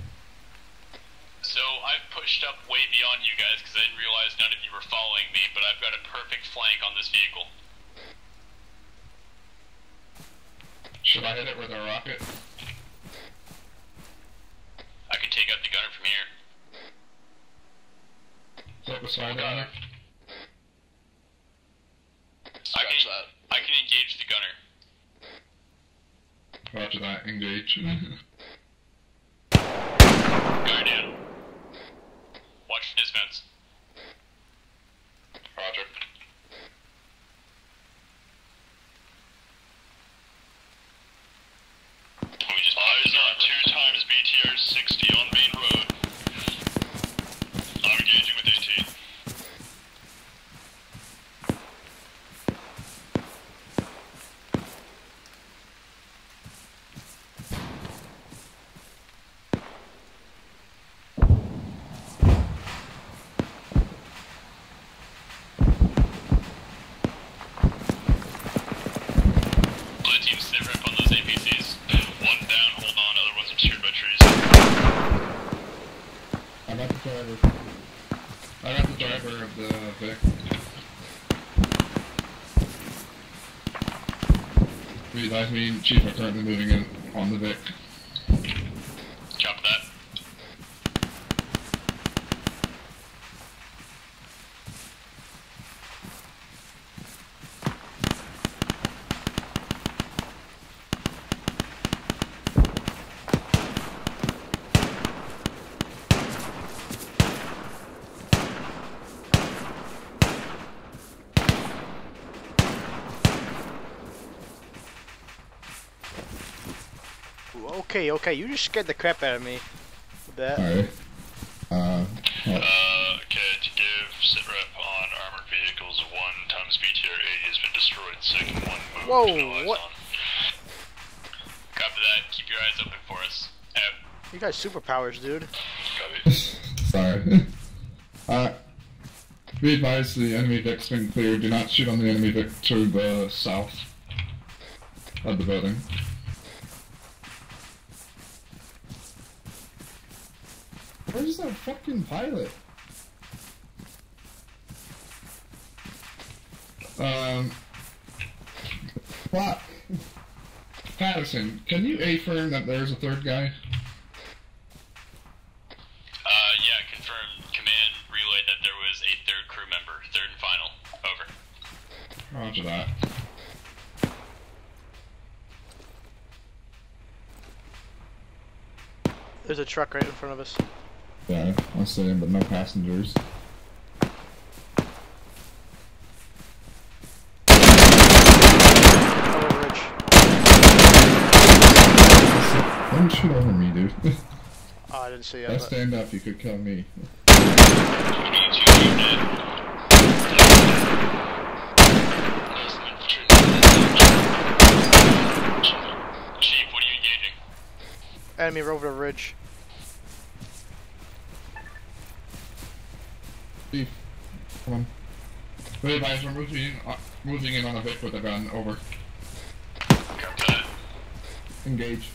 So I've pushed up way beyond you guys because I didn't realize none of you were following me, but I've got a perfect flank on this vehicle. Should I hit it with a rocket? I can take out the gunner from here. Is that the side gunner? I can engage the gunner. Roger that, engage. Gunner down. Watch for dismounts. Roger. Eyes on 2 times BTR 60 on main road. I'm engaging with 18. Blue team sit rep on those APCs. 1 down, hold on, other one's obscured by trees. I got the driver. I got the driver of the Vic. Be advised, me and Chief are currently moving in on the Vic. Copy that. Okay, you just scared the crap out of me. With that. Alright. Okay, to give sitrep on armored vehicles, 1 times BTR 80 has been destroyed. Second one moved. Whoa, no eyes what? on. Copy that. Keep your eyes open for us. Out. You got superpowers, dude. Copy. Sorry. Be advised, the enemy Vic's been cleared. Do not shoot on the enemy Vic to the south of the building. Where's that fucking pilot? Fuck. Patterson, can you affirm that there's a 3rd guy? Yeah, confirm. Command relayed that there was a 3rd crew member. 3rd and final. Over. Roger that. There's a truck right in front of us. Yeah, I'm saying, but no passengers. Over Ridge. Don't shoot over me, dude. Oh, I didn't see it. If I stand up, you could kill me. Chief, what are you engaging? Enemy over the ridge. Chief, come on. Wait, advise, we're moving in on a Vic with a gun. Over. Engage.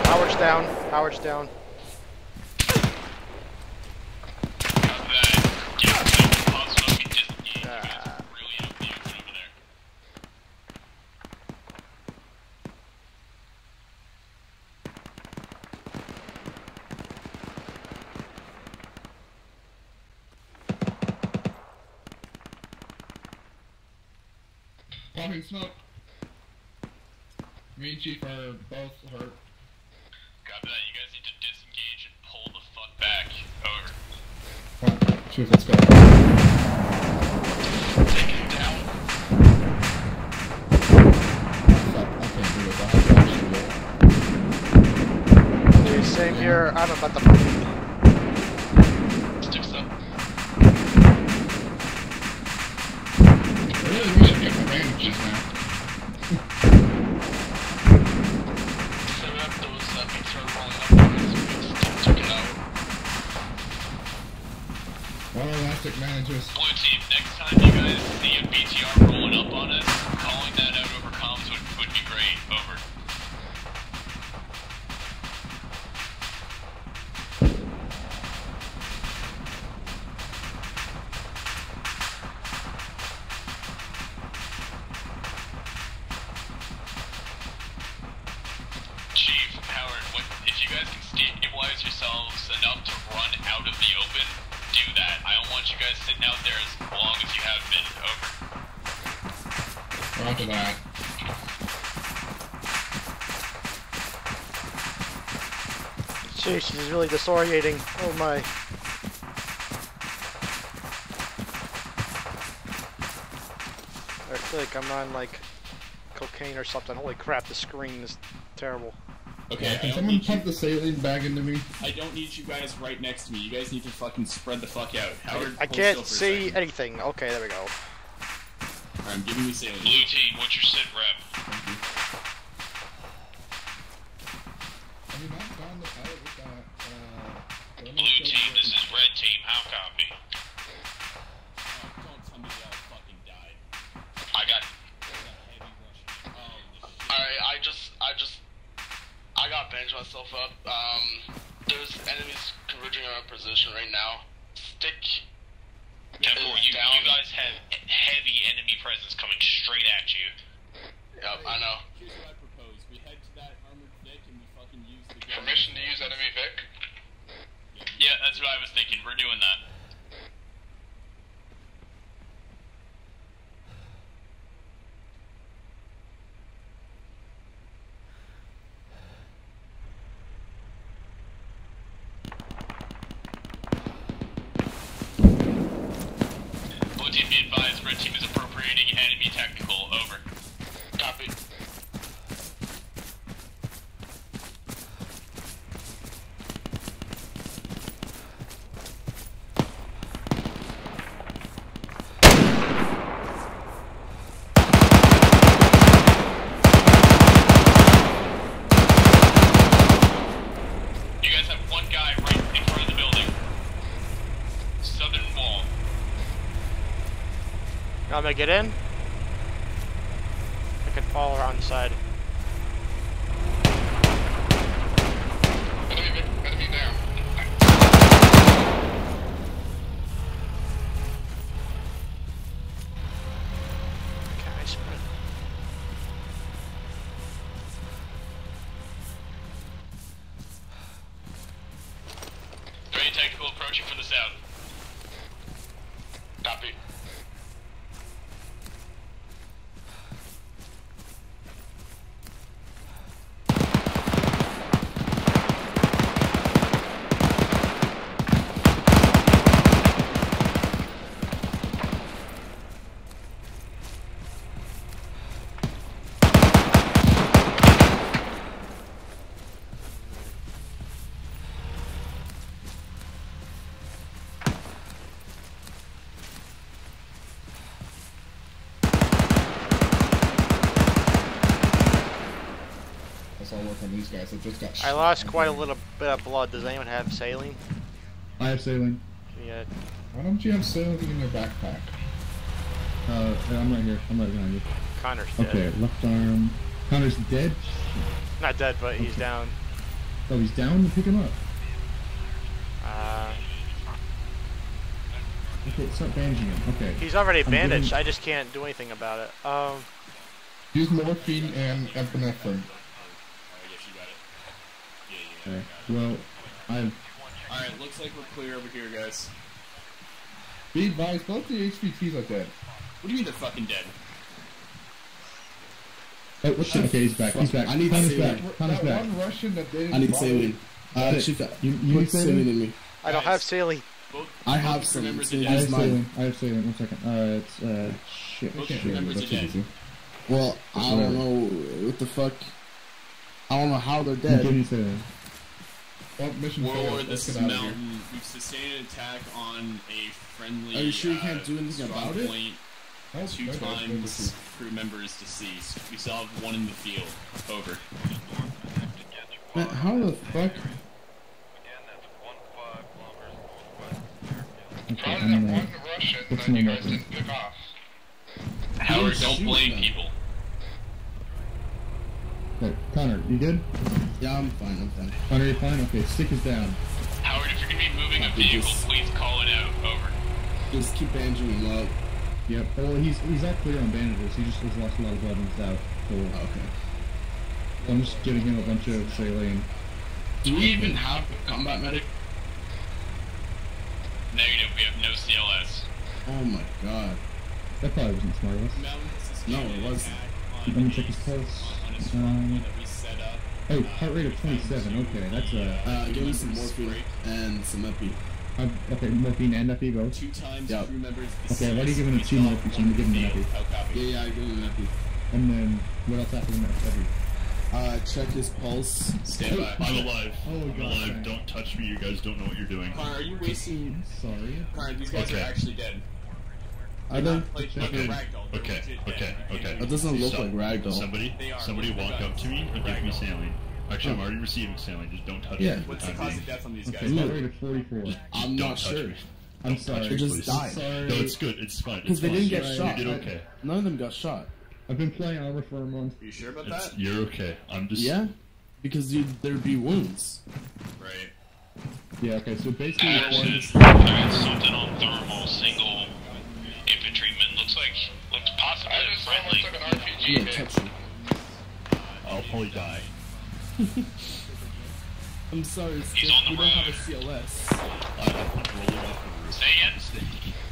Howard's down. Howard's down. Popping smoke. Me and Chief are both hurt. Copy that. You guys need to disengage and pull the fuck back. Over. Come on, Chief, let's go. Take him down. Fuck, I can't do it. I have to actually do it. Dude, same here. I'm about to. Sticks up. I really wish I could get my bandages now. Set up those beats are rolling up on us. We just took it out. All elastic managers. Blue team, next time you guys see a BTR rolling up on us, calling that out over comms would be great. Over. Chief, Howard, if you guys can stabilize yourselves enough to run out of the open, do that. I don't want you guys sitting out there as long as you have been. Over. Roger that. Jeez, this is really disorientating. Oh my. I feel like I'm on like cocaine or something. Holy crap, the screen is terrible. Okay, Can someone pump the saline bag into me? I don't need you guys right next to me. You guys need to fucking spread the fuck out. Howard, I hold can't still for a see second. anything. Okay, there we go. Alright, I'm giving you saline. Blue team, what's your sit rep? Have you not gone the pilot with that, Blue team, this is red team. How copy? Oh, don't tell me they all fucking died. I got. Heavy Russian. Oh, this shit. Alright, I got banged myself up. There's enemies converging on our position right now. Stick 10-4, you guys have heavy enemy presence coming straight at you. Yep, I know. Here's what I propose. We head to that armored Vic and we fucking use the gun. Permission to use enemy Vic? Yeah, that's what I was thinking. We're doing that. Blue team, be advised. Red team is appropriating enemy technical. Over. Copy. You guys have one guy right in front of the building. Southern wall. I'm gonna get in. I could fall around the side. Enemy down. work on these guys that just got I lost quite a little bit of blood. Does anyone have saline? I have saline. Yeah. Why don't you have saline in your backpack? I'm right here. I'm right behind you. Connor's dead. Okay, left arm. Connor's dead? Not dead, but he's down. Oh, he's down? Pick him up. Okay, start bandaging him. Okay. He's already bandaged. I just can't do anything about it. Use morphine and epinephrine. Okay. Well, Alright, looks like we're clear over here, guys. Be advised, both the HVTs are dead. What do you mean they're fucking dead? Oh, what's that? Okay, he's back. He's back. I need saline. That one Russian that didn't I need saline. You need saline in me. I don't have saline. I have saline. I have saline. I have saline. 1 second. It's shit. That's easy. Well, I don't know what the fuck. I don't know how they're dead. Give me saline. Well, mission Warlord, this is Mountain. We've sustained an attack on a friendly. Are you sure you can't do anything about it? Point. 2 times crew member is deceased. We still have 1 in the field. Over. Man, how the fuck? Okay, I'm gonna... What's my weapon? Howard, don't blame people. Okay, Connor, you good? Yeah, I'm fine, Connor, you fine? Okay, stick is down. Howard, if you're gonna be moving a vehicle, please call it out. Over. Just keep bandaging him up. Yep. Well, he's all clear on bandages. He just has lost a lot of blood and stuff. So, okay. So I'm just giving him a bunch of saline. Do we even have a combat medic? Negative. We have no CLS. Oh my god. That probably wasn't smart of us. No, it wasn't. Let me check his pulse. Oh, heart rate of 27. Okay, that's a. Give me some morphine and some epi. Okay, morphine and epi both. 2 times yep. crew members. Okay, why are you giving him 2 morphine? So I'm gonna give him an epi. Yeah, I give him an epi. And then what else happened in that epi? Check his pulse. Stand by. I'm alive. Oh, I'm God, alive. thanks. Don't touch me. You guys don't know what you're doing. Connor, are you wasting? Sorry. Connor, these guys are actually dead. I don't. Okay. That doesn't look like ragdoll. Somebody walk up to me or give me saline. Actually, I'm already receiving saline. Just don't touch me. What's the cause of death on these guys? Okay, heart rate of 44. I'm not sure. I'm sorry. They just died. No, it's good. It's fine. Because they didn't get shot. You did okay. None of them got shot. I've been playing armor for a month. Are you sure about that? You're okay. I'm just. Yeah? Because there'd be wounds. Right. Yeah, okay, so basically... I got something on thermal, single infantryman. Looks possibly friendly. Like an RPG hit. I'll probably die. I'm sorry, He's on the we don't have a CLS. I'm rolling off the roof. Say again?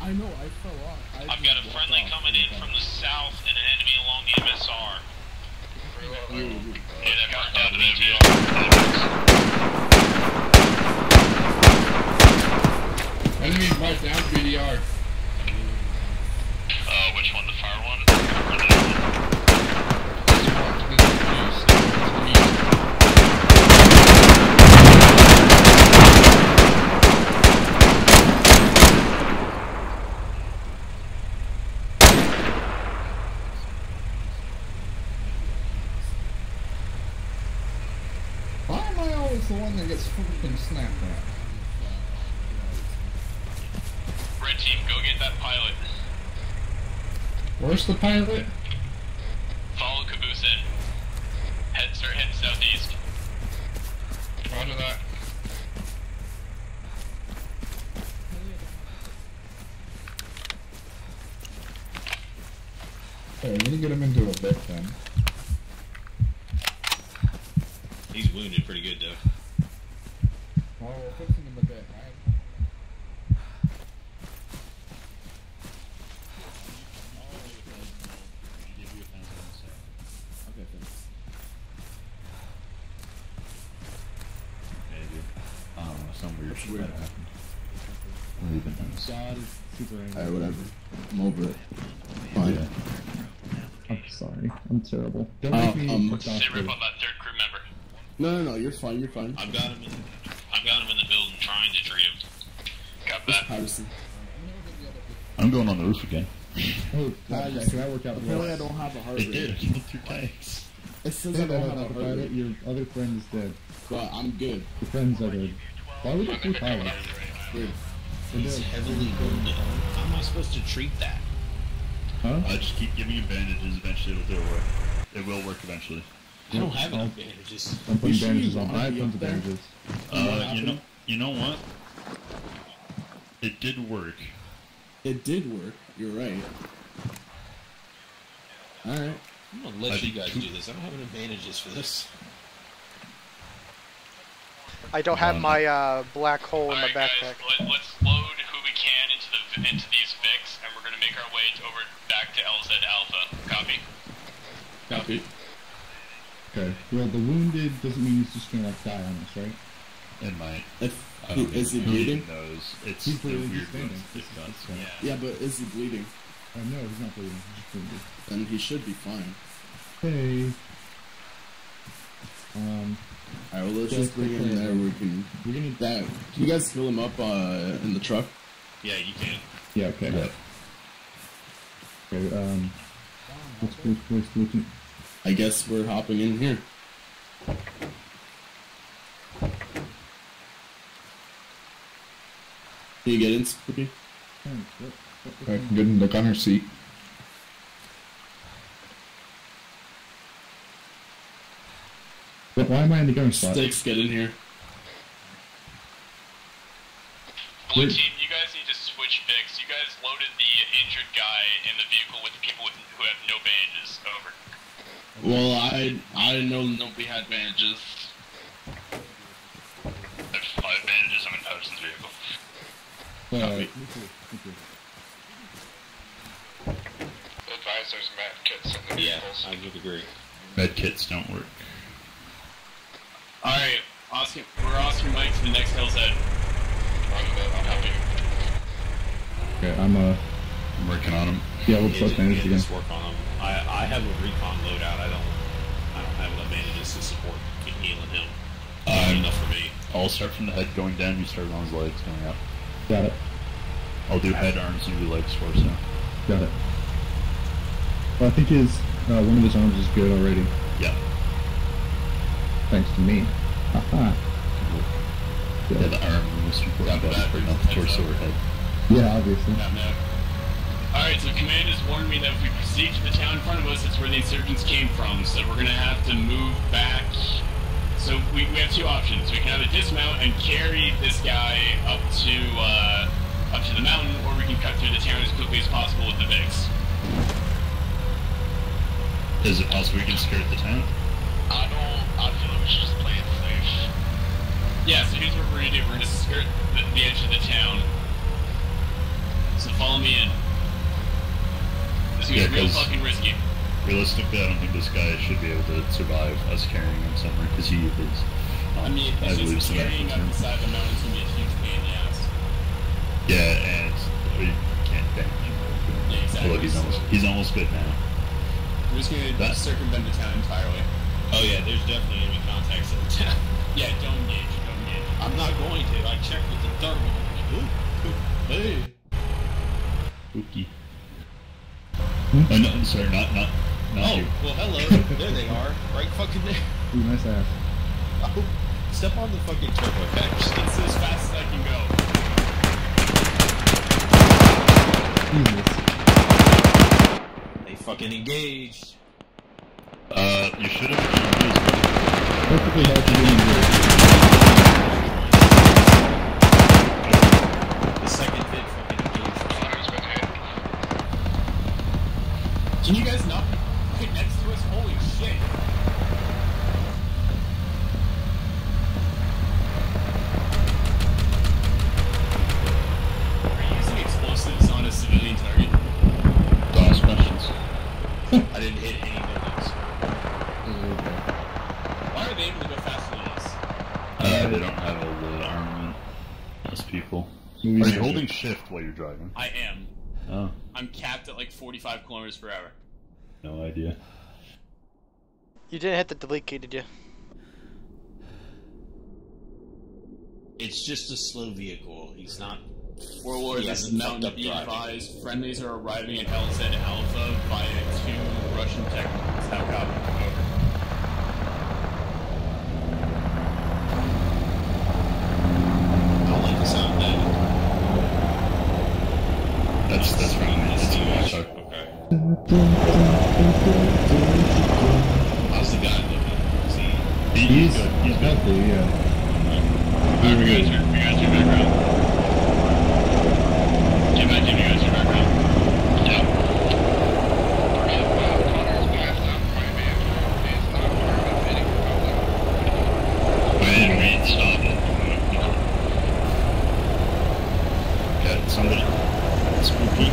I know, I fell off. I've got a friendly coming in from the south and an enemy along the MSR. Yeah, that marked out the Enemies marked down BDR. Which one? The fire one? Or the other one? This one, this is east. Why am I always the one that gets freaking snapped at? Red team, go get that pilot. Where's the pilot? Follow Caboose in. Start heading southeast. Roger that. Okay, we need to get him into a bit then. He's wounded pretty good though. Well, we're fixing him a bit, right? Okay, thanks. Some weird shit that happened. Leaving us. God is super angry. Alright, whatever. I'm over it. Fine. Yeah. I'm sorry. I'm terrible. Don't make me Say rip on that 3rd crew member. No, you're fine, you're fine. I've got him in the building trying to treat him. Got that. Patterson. I'm going on the roof again. Oh, that worked out well. Apparently I don't have a heart It rate. did. I killed 2 tanks. It says Say I that don't about have the a heart pilot. rate. Your other friend is dead. But I'm good. Your friends are dead. Why would it be pilot? Good. He's heavily wounded. How am I supposed to treat that? Huh? Just keep giving him bandages. Eventually, it'll work. It will work eventually. I don't have enough bandages. I'm putting sure bandages you on. want I have me tons up of there? bandages. You know what? It did work. It did work. You're right. Alright. I'm gonna let you guys do this. I don't have enough bandages for this. I don't have my black hole in my backpack. Let's load who we can into these Vics, and we're gonna make our way over back to LZ Alpha. Copy. Copy. Okay. Well, the wounded doesn't mean he's just gonna like die on us, right? It might. Is he bleeding? Who knows? It's He's the bleeding, weird he's standing. ones. It's nuts. Yeah, but is he bleeding? No, he's not bleeding. He's just wounded. Then he should be fine. Hey. Alright, well, let's just bring him in there. We're gonna that. Can you guys fill him up in the truck? Yeah, you can. Yeah. Okay. Yeah. Okay. Where's looking? I guess we're hopping in here. Can you get in, Spooky? I can get in the gunner seat. But why am I in the gunner spot? Sticks, get in here. Blue team, you guys need to switch Vics. You guys loaded the injured guy in the vehicle with the people who have no bandages. Over. Well, I didn't know nobody had bandages. I have 5 bandages. I'm in Patterson's vehicle. Advise there's med kits in the vehicles. I would agree. Med kits don't work. Alright, we're Oscar Mike to the next hill's head. I'll help you. Okay, I'm working on him. Yeah, we'll put bandages again. Let's work on them. I have a recon loadout. I don't have enough bandages to support healing him. Enough for me. I'll start from the head going down. You start on his legs going up. Got it. I'll do head, arms, and do legs for us now. Got it. Well, I think his one of his arms is good already. Yeah. Thanks to me. Haha. Yeah, the arm is the most important part, but not the torso or head. Yeah, obviously. Alright, so command has warned me that if we proceed to the town in front of us, that's where the insurgents came from, so we're gonna have to move back. So we have 2 options. We can either dismount and carry this guy up to the mountain, or we can cut through the town as quickly as possible with the Vics. Is it possible we can skirt the town? I feel like we should just play it safe. Yeah, so here's what we're gonna do. We're gonna skirt the edge of the town. So follow me in. This is gonna be real fucking risky. Realistically, I don't think this guy should be able to survive us carrying him somewhere, because he is... I mean, it's just carrying up the side of the mountain is gonna be a huge pain in the ass. Yeah, and we can't damage him. Yeah, exactly. Look, he's almost good now. We're just gonna circumvent the town entirely. Oh yeah, there's definitely enemy contacts in the town. Yeah, don't engage. I'm not going to. I checked with the thermal. Hey. Spooky. Oh, no, sorry, not Oh, you. well, hello. There they are. Right fucking there. Ooh, nice ass. Oh, step on the fucking turbo patch. It's as fast as I can go. Jesus. They fucking engaged. You should have... Perfectly healthy engaged. The second hit fucking engaged. Fire's been hit. Can you guys not be right next to us? Holy shit. Are you using explosives on a civilian target? Don't ask questions. I didn't hit any buildings. Why are they able to go faster than us? They don't have all the armament. Those people. Are you holding shift while you're driving? I am. Oh. I'm capped at like 45 kilometers per hour. No idea. You didn't hit the delete key, did you? It's just a slow vehicle. He's not... Warlord, this is Mountain, be advised. Friendlies are arriving at LZ Alpha via 2 Russian technicals. How copy? Over. How's the guy looking? Is he... He's good. He's healthy, yeah. Alright, you guys your background. Give you guys your background. Yeah. We didn't read stop it. Okay, somebody. Spooky.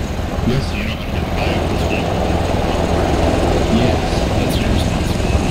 Yes. Do you know how to get the guy up this vehicle? Yes. That's your responsibility.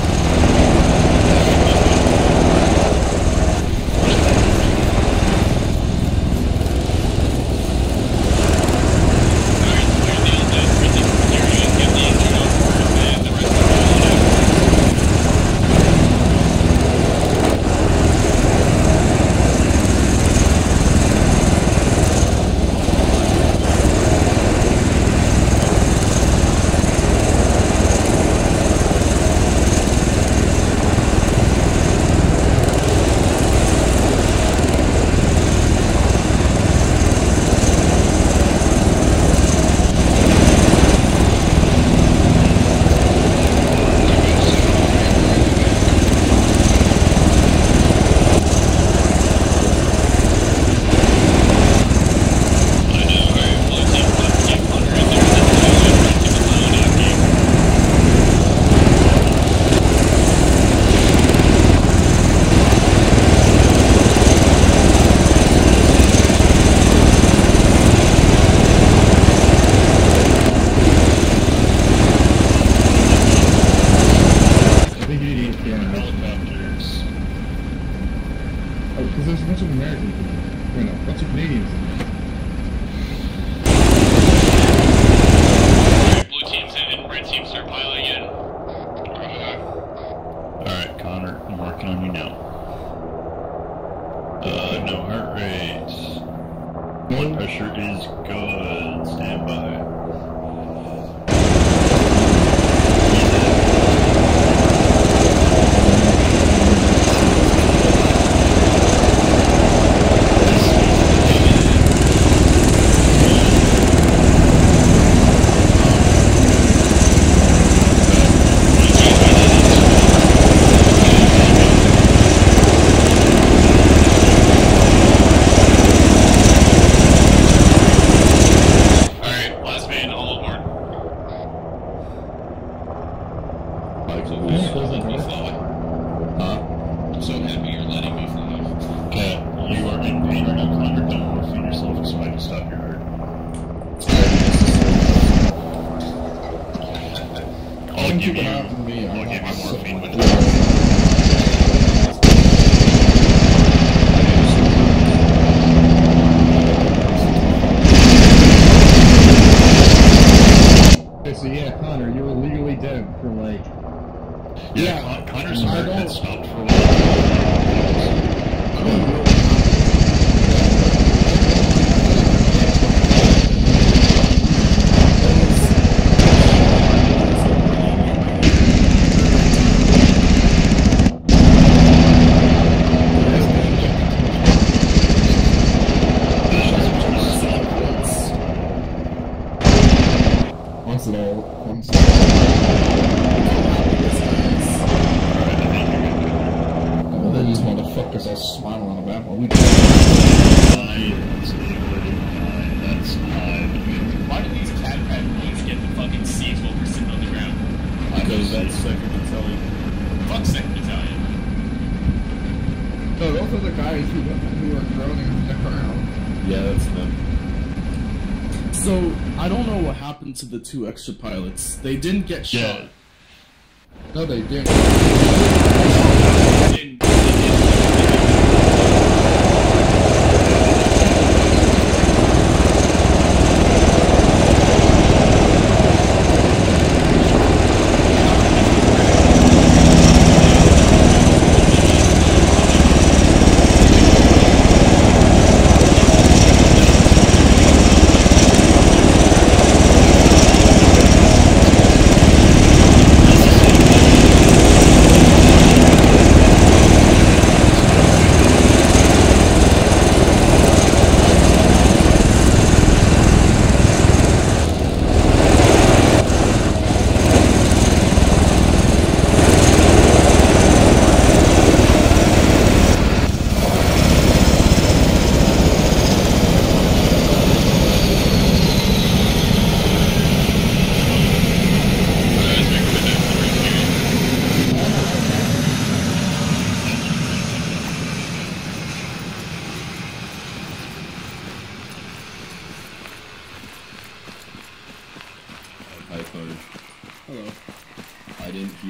Because there's a bunch of Americans in there. Wait, no, a bunch of Canadians in there. Alright, blue team's in and red team start piling in. Alright, Connor, I'm working on you now. No heart rate. Blood pressure is good. Stand by. So yeah, Connor, you were legally dead for like... Yeah, Connor's heart had stopped for a while. These motherfuckers all smiling about while we Why do these cat police get the fucking seats while we're sitting on the ground? Because that's second battalion. Fuck second battalion. No, those are the guys who are groaning on the ground. Yeah, that's them. So, I don't know what happened to the 2 extra pilots. They didn't get shot. No, they didn't.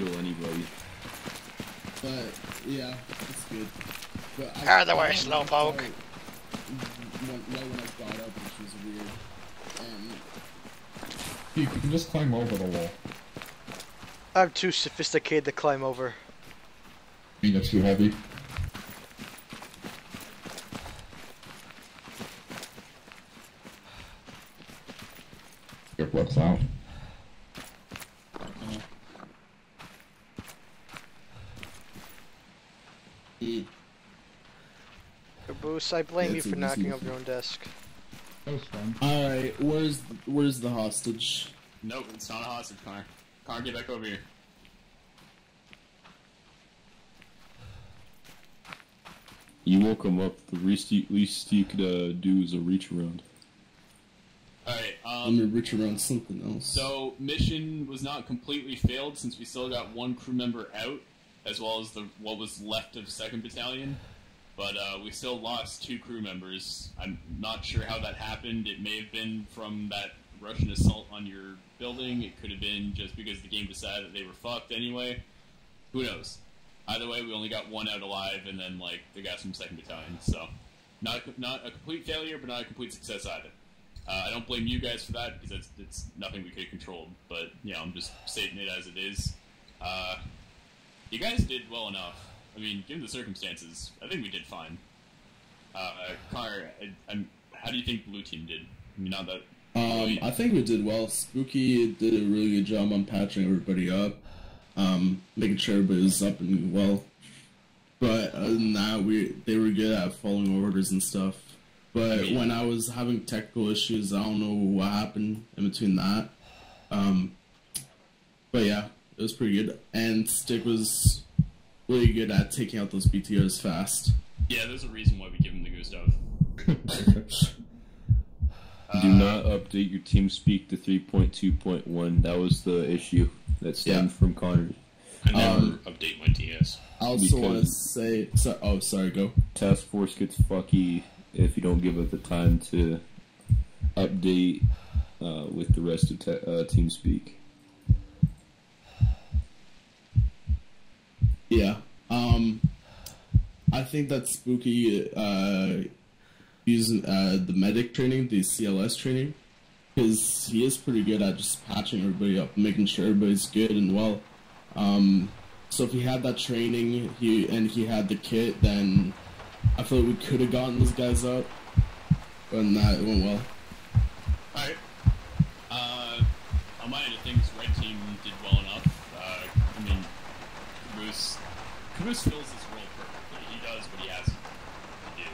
kill anybody. But yeah, it's good. But Out of the way, slowpoke. Right when I got up, which was weird. You can just climb over the wall. I'm too sophisticated to climb over. I mean, it's too heavy. Your blood's out. Caboose, I blame you for knocking over your own desk. That was fun. Alright, where's the hostage? Nope, it's not a hostage, Connor. Connor, get back over here. You woke him up. The least you could do is a reach around. Alright, Let me reach around something else. So, mission was not completely failed since we still got one crew member out, as well as what was left of 2nd Battalion. But we still lost 2 crew members. I'm not sure how that happened. It may have been from that Russian assault on your building. It could have been just because the game decided that they were fucked anyway. Who knows? Either way, we only got 1 out alive, and then like the guys from 2nd Battalion. So, not a complete failure, but not a complete success either. I don't blame you guys for that because it's nothing we could have controlled. But yeah, I'm just stating it as it is. You guys did well enough. I mean, given the circumstances, I think we did fine. Connor, how do you think Blue Team did? I mean, not that... I think we did well. Spooky did a really good job on patching everybody up, making sure everybody was up and well. But other than that, they were good at following orders and stuff. But when I was having technical issues, I don't know what happened in between that. But yeah, it was pretty good. And Stick was really good at taking out those BTRs fast. Yeah, there's a reason why we give him the Gustav. Do not update your TeamSpeak to 3.2.1. That was the issue that stemmed from Connor. I never update my DS. I also want to say... sorry, go. Task Force gets fucky if you don't give it the time to update with the rest of TeamSpeak. Yeah. I think that Spooky using the medic training, the CLS training, because he is pretty good at just patching everybody up, making sure everybody's good and well. So if he had that training, he had the kit, then I feel like we could have gotten those guys out, but it went well. Alright. On my end of things, Red Team did well enough. I mean, Caboose fills his role perfectly. He does what he has to do.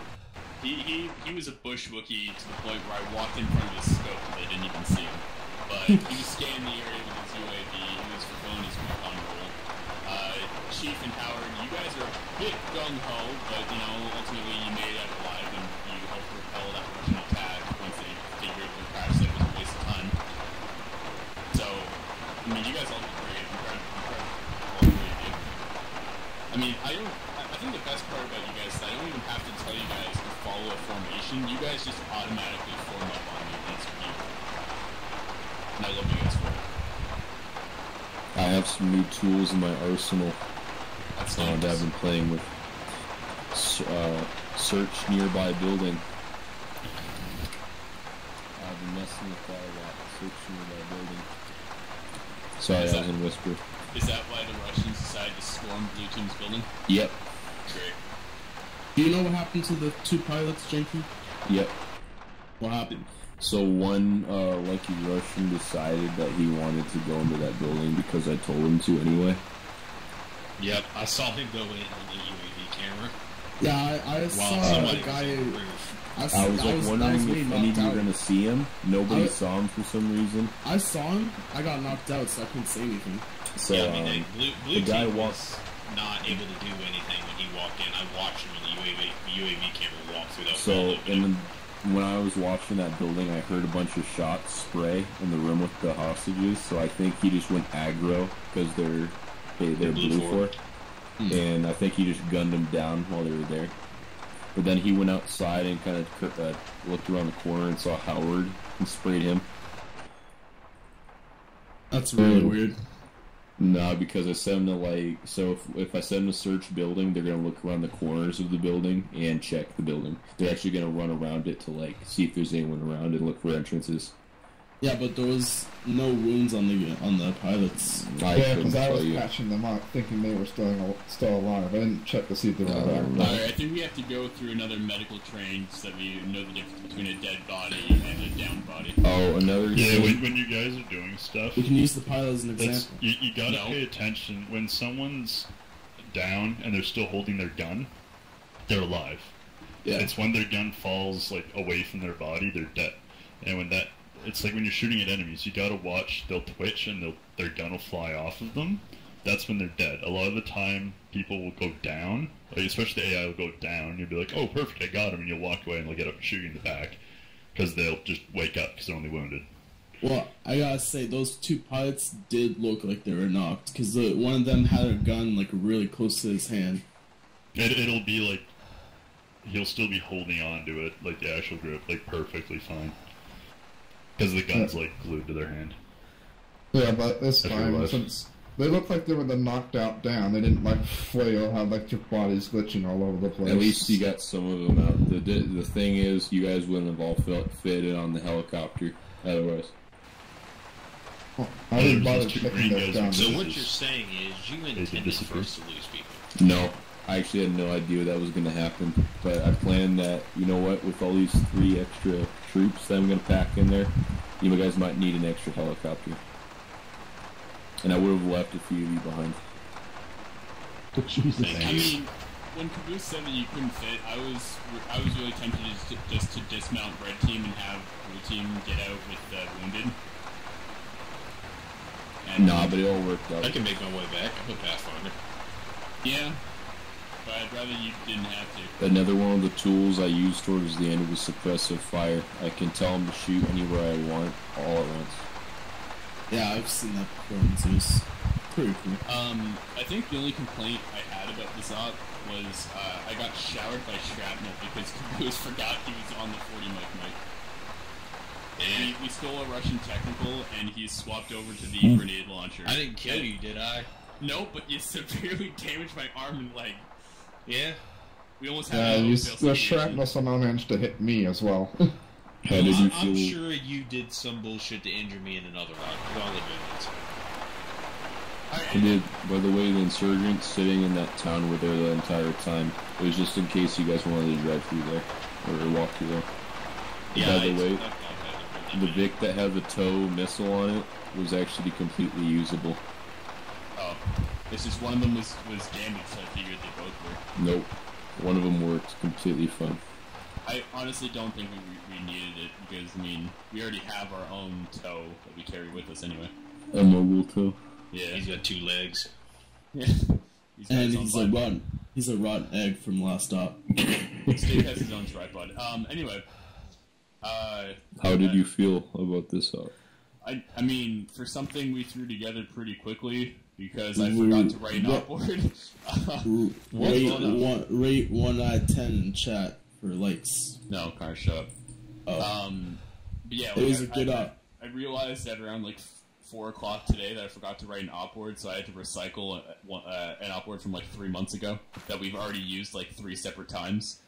He was a bush Wookiee to the point where I walked in front of his scope and I didn't even see him. But he was scanning the area with his UAV, he was fulfilling his recon role. Chief and Howard, you guys are a bit gung-ho, but, you know, ultimately you made it alive and you helped repel that Russian attack once they figured the crash site was a waste of time. So, I mean, you guys all did great, incredible. I mean, I think the best part about you guys is I don't even have to tell you guys to follow a formation. You guys just automatically form up on me, and it's beautiful. And I love you guys for it. I have some new tools in my arsenal that I've been playing with. Search nearby building. I've been messing with that a lot. Search nearby building. Sorry, I was in whisper. Is that why the Russians decided to storm Blue Team's building? Yep. Great. Do you know what happened to the 2 pilots, Janky? Yep. What happened? So one lucky Russian decided that he wanted to go into that building because I told him to anyway. Yep, I saw him go in on the UAV camera. Yeah, I saw a guy... I was wondering if any of you were going to see him. Nobody saw him for some reason. I saw him. I got knocked out, so I couldn't say anything. So, yeah, I mean, Blue the guy Team was not able to do anything when he walked in. I watched him on the UAV camera walk through that. So, when I was watching that building, I heard a bunch of shots spray in the room with the hostages. So I think he just went aggro because they're blue for it. And I think he just gunned them down while they were there. But then he went outside and kind of looked around the corner and saw Howard and sprayed him. That's really weird. No, because I set them to like, so if I set them to search building, they're gonna look around the corners of the building and check the building. They're actually gonna run around it to like see if there's anyone around and look for entrances. Yeah, but there was no wounds on the pilots. Yeah, because I was patching them up, thinking they were still alive. I didn't check to see if they were alive. Alright, I think we have to go through another medical train so that we know the difference between a dead body and a down body. Oh, another. Yeah, when you guys are doing stuff, we can use the pilot as an example. You gotta pay attention when someone's down and they're still holding their gun. They're alive. Yeah. It's when their gun falls like away from their body, they're dead. And when that. It's like when you're shooting at enemies, you gotta watch, they'll twitch and their gun will fly off of them. That's when they're dead. A lot of the time, people will go down, like especially the AI will go down, and you'll be like, oh perfect, I got him, and you'll walk away and they'll get up and shoot you in the back. Because they'll just wake up because they're only wounded. Well, I gotta say, those two pilots did look like they were knocked, because one of them had a gun like really close to his hand. It'll be like, he'll still be holding on to it, like the actual grip, like perfectly fine. Because the gun's like glued to their hand. Yeah, but this time, since they looked like they were knocked out down, they didn't like flail, have like your bodies glitching all over the place. At least you got some of them out. The thing is, you guys wouldn't have all fit in on the helicopter otherwise. Oh, I didn't bother checking that down. So what you're saying is you intended for us to lose people? No. I actually had no idea that was going to happen, but I planned that, you know what, with all these 3 extra troops that I'm going to pack in there, you guys might need an extra helicopter. And I would have left a few of you behind. But Jesus. I mean, when Caboose said that you couldn't fit, I was really tempted just to dismount Red Team and have Blue Team get out with the wounded. And nah, but it all worked out. I can make my way back. I'm a Pathfinder. Yeah. But I'd rather you didn't have to. Another one of the tools I use towards the end was suppressive fire. I can tell them to shoot anywhere I want, all at once. Yeah, I've seen that before in Zeus. Pretty cool. I think the only complaint I had about this op was I got showered by shrapnel because Caboose forgot he was on the 40 mic. And we stole a Russian technical, and he swapped over to the grenade launcher. I didn't kill you, did I? No, but you severely damaged my arm and leg. Yeah. We almost had the shrapnel somehow managed to hit me as well. How did you feel? I'm sure you did some bullshit to injure me in another round. I'll admit it. I did. By the way, the insurgents sitting in that town were there the entire time. It was just in case you guys wanted to drive through there or walk through there. Yeah, by the way, the Vic that had the tow missile on it was actually completely usable. Oh, it's just one of them was damaged, so I figured they both were. Nope, one of them worked completely fine. I honestly don't think we needed it because, I mean, we already have our own tow that we carry with us anyway. A mobile tow. Yeah. He's got 2 legs. Yeah. He's a rotten egg from last stop. Steve has his own tripod. Anyway. How did you feel about this op? I mean, for something we threw together pretty quickly, because I forgot to write an outboard. Rate 1 out of 10 in chat for likes. No, Connor, shut up. Oh. But yeah, it was a good op. I realized that around like 4 o'clock today that I forgot to write an op-board, so I had to recycle an op-board from like 3 months ago that we've already used like 3 separate times.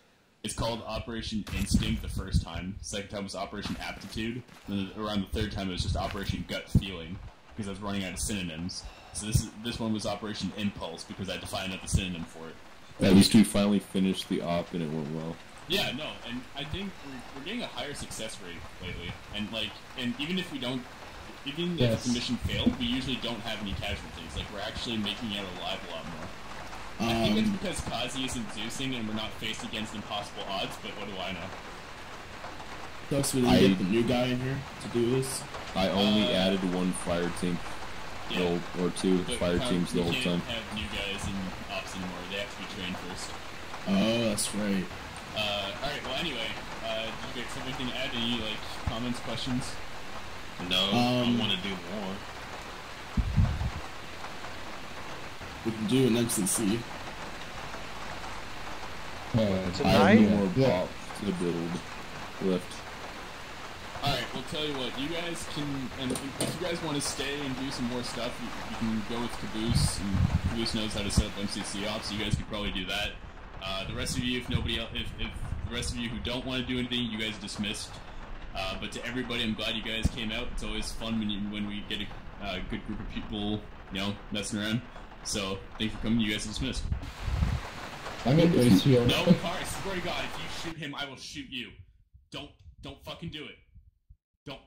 It's called Operation Instinct the first time. Second time was Operation Aptitude. And then around the 3rd time it was just Operation Gut Feeling, because I was running out of synonyms. So this one was Operation Impulse, because I had to find out the synonym for it. At least we finally finished the op and it went well. Yeah, no, and I think we're getting a higher success rate lately. And even if we don't, even if the mission failed, we usually don't have any casualties. Like, we're actually making it alive a lot more. I think it's because Kazi isn't Zeusing and we're not faced against impossible odds, but what do I know? Plus, we didn't get the new guy in here to do this. I only added 1 fire team. Yeah. Or 2 fire teams the whole time. We can't have new guys in ops anymore. They have to be trained first. Oh, that's right. Alright, well anyway, did you guys have anything to add? Any, like, comments, questions? No, I want to do more. We can do an MCC. I have no more pop to build left. Alright, well tell you what, you guys can, and if you guys want to stay and do some more stuff, you can go with Caboose, and Caboose knows how to set up MCC ops, so you guys could probably do that. The rest of you, if nobody else, if the rest of you who don't want to do anything, you guys are dismissed. But to everybody, I'm glad you guys came out. It's always fun when we get a good group of people, you know, messing around. So, thanks for coming. You guys are dismissed. I'm in ACO. No, Car, I swear to God, if you shoot him, I will shoot you. Don't fucking do it.